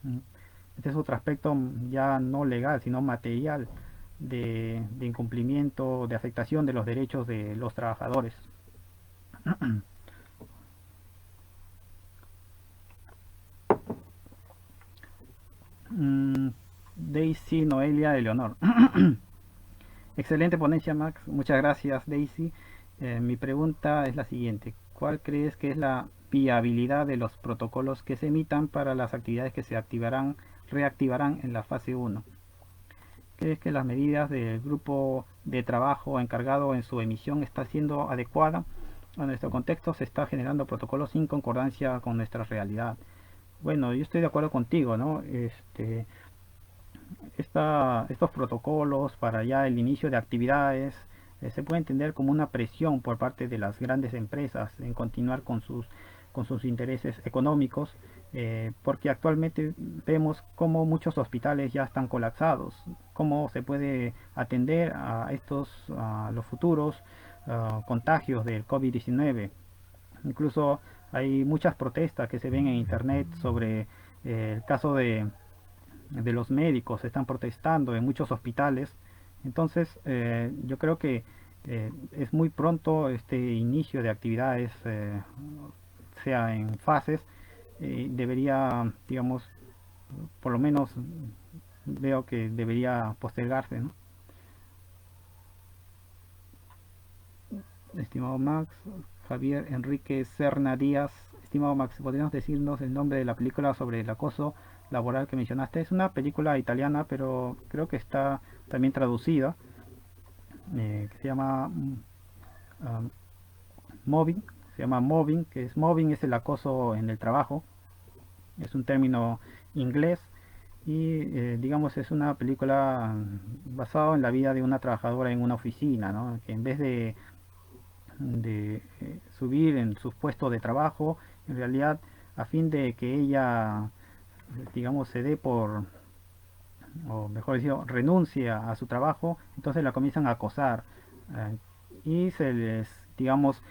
Mm. Este es otro aspecto ya no legal, sino material de incumplimiento, de afectación de los derechos de los trabajadores. Mm, Daisy Noelia Eleonor. Excelente ponencia, Max. Muchas gracias, Daisy. Mi pregunta es la siguiente. ¿Cuál crees que es la viabilidad de los protocolos que se emitan para las actividades que se reactivarán en la fase uno? ¿Crees que las medidas del grupo de trabajo encargado en su emisión está siendo adecuada a nuestro contexto? ¿Se está generando protocolos sin concordancia con nuestra realidad? Bueno, yo estoy de acuerdo contigo, ¿no? Estos protocolos para ya el inicio de actividades se puede entender como una presión por parte de las grandes empresas en continuar con sus intereses económicos, porque actualmente vemos como muchos hospitales ya están colapsados, cómo se puede atender a los futuros contagios del COVID-19. Incluso hay muchas protestas que se ven en internet sobre el caso de los médicos, están protestando en muchos hospitales. Entonces, yo creo que es muy pronto este inicio de actividades, sea en fases, debería, digamos, por lo menos veo que debería postergarse, ¿no? Estimado Max, Javier Enrique Serna Díaz. Estimado Max, ¿podríamos decirnos el nombre de la película sobre el acoso laboral que mencionaste? Es una película italiana, pero creo que está también traducida, que se llama um, mobbing, se llama mobbing, que es mobbing es el acoso en el trabajo, es un término inglés y digamos es una película basada en la vida de una trabajadora en una oficina, ¿no? Que en vez de subir en sus puestos de trabajo, en realidad a fin de que ella, digamos, se dé por, o mejor dicho, renuncia a su trabajo, entonces la comienzan a acosar y digamos,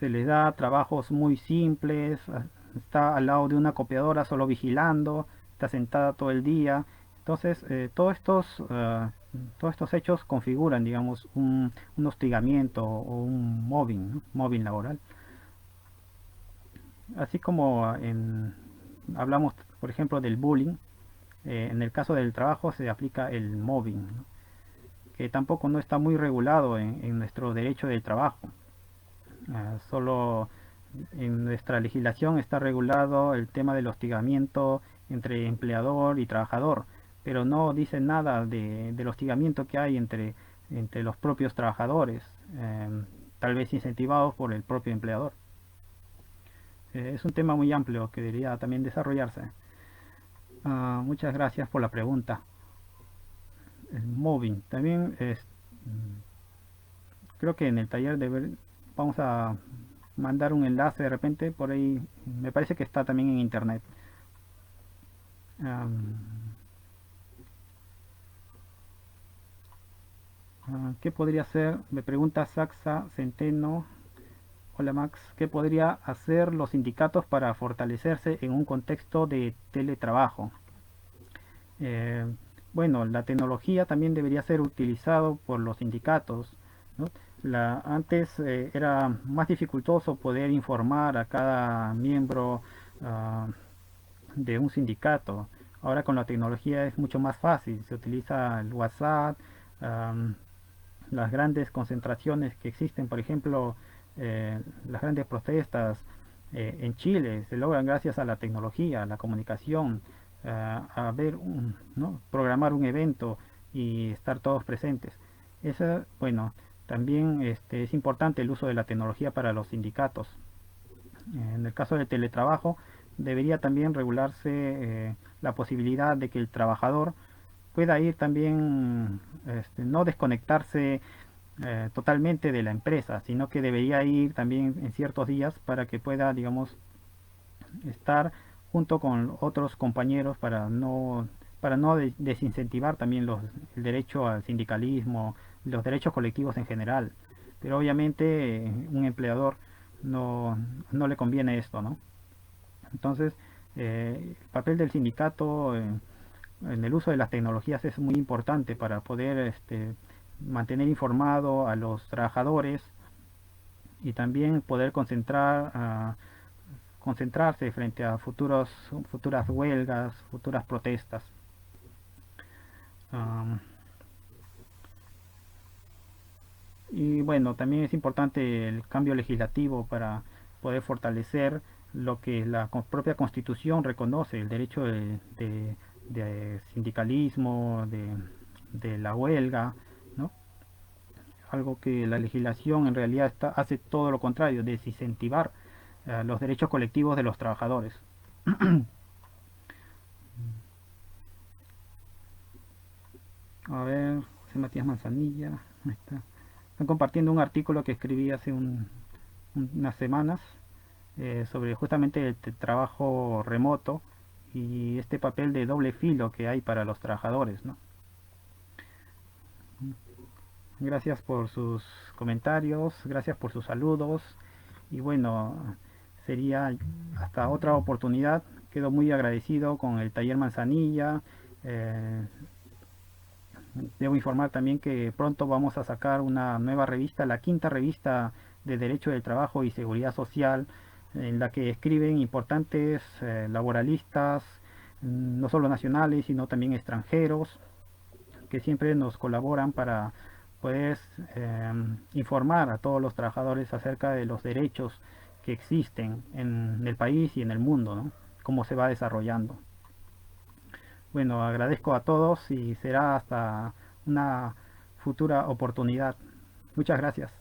se les da trabajos muy simples, está al lado de una copiadora solo vigilando, está sentada todo el día. Entonces, todos estos hechos configuran, digamos, un hostigamiento o un mobbing, ¿no? Mobbing laboral. Así como hablamos, por ejemplo, del bullying, en el caso del trabajo se aplica el mobbing, ¿no? Que tampoco no está muy regulado en nuestro derecho del trabajo. Solo en nuestra legislación está regulado el tema del hostigamiento entre empleador y trabajador, pero no dice nada del hostigamiento que hay entre los propios trabajadores, tal vez incentivados por el propio empleador. Es un tema muy amplio que debería también desarrollarse. Muchas gracias por la pregunta. El mobbing también creo que en el taller vamos a mandar un enlace de repente por ahí, me parece que está también en internet. ¿Qué podría hacer? Me pregunta Saxa Centeno. Hola Max, ¿qué podría hacer los sindicatos para fortalecerse en un contexto de teletrabajo? Eh, bueno, la tecnología también debería ser utilizado por los sindicatos, ¿no? Antes era más dificultoso poder informar a cada miembro uh, de un sindicato. Ahora con la tecnología es mucho más fácil, se utiliza el WhatsApp, am, las grandes concentraciones que existen, por ejemplo, las grandes protestas en Chile se logran gracias a la tecnología, a la comunicación, a ver ¿no? Programar un evento y estar todos presentes. Eso, bueno, también es importante el uso de la tecnología para los sindicatos. En el caso del teletrabajo, debería también regularse la posibilidad de que el trabajador pueda ir también, no desconectarse totalmente de la empresa, sino que debería ir también en ciertos días para que pueda, digamos, estar junto con otros compañeros para no desincentivar también el derecho al sindicalismo, los derechos colectivos en general. Pero obviamente un empleador no, no le conviene esto, ¿no? Entonces, el papel del sindicato en el uso de las tecnologías es muy importante para poder mantener informado a los trabajadores y también poder concentrarse frente a futuras huelgas, futuras protestas. Um, y bueno, también es importante el cambio legislativo para poder fortalecer lo que la propia Constitución reconoce, el derecho de sindicalismo, de la huelga, ¿no? Algo que la legislación en realidad hace todo lo contrario, desincentivar los derechos colectivos de los trabajadores. A ver, José Matías Manzanilla, ahí está. Están compartiendo un artículo que escribí hace unas semanas sobre justamente el trabajo remoto y este papel de doble filo que hay para los trabajadores, ¿no? Gracias por sus comentarios, gracias por sus saludos y bueno, sería hasta otra oportunidad. Quedo muy agradecido con el taller Manzanilla. Eh, Debo informar también que pronto vamos a sacar una nueva revista, la quinta revista de Derecho del Trabajo y Seguridad Social, en la que escriben importantes laboralistas, no solo nacionales, sino también extranjeros, que siempre nos colaboran para poder informar a todos los trabajadores acerca de los derechos que existen en el país y en el mundo, ¿no? Cómo se va desarrollando. Bueno, agradezco a todos y será hasta una futura oportunidad. Muchas gracias.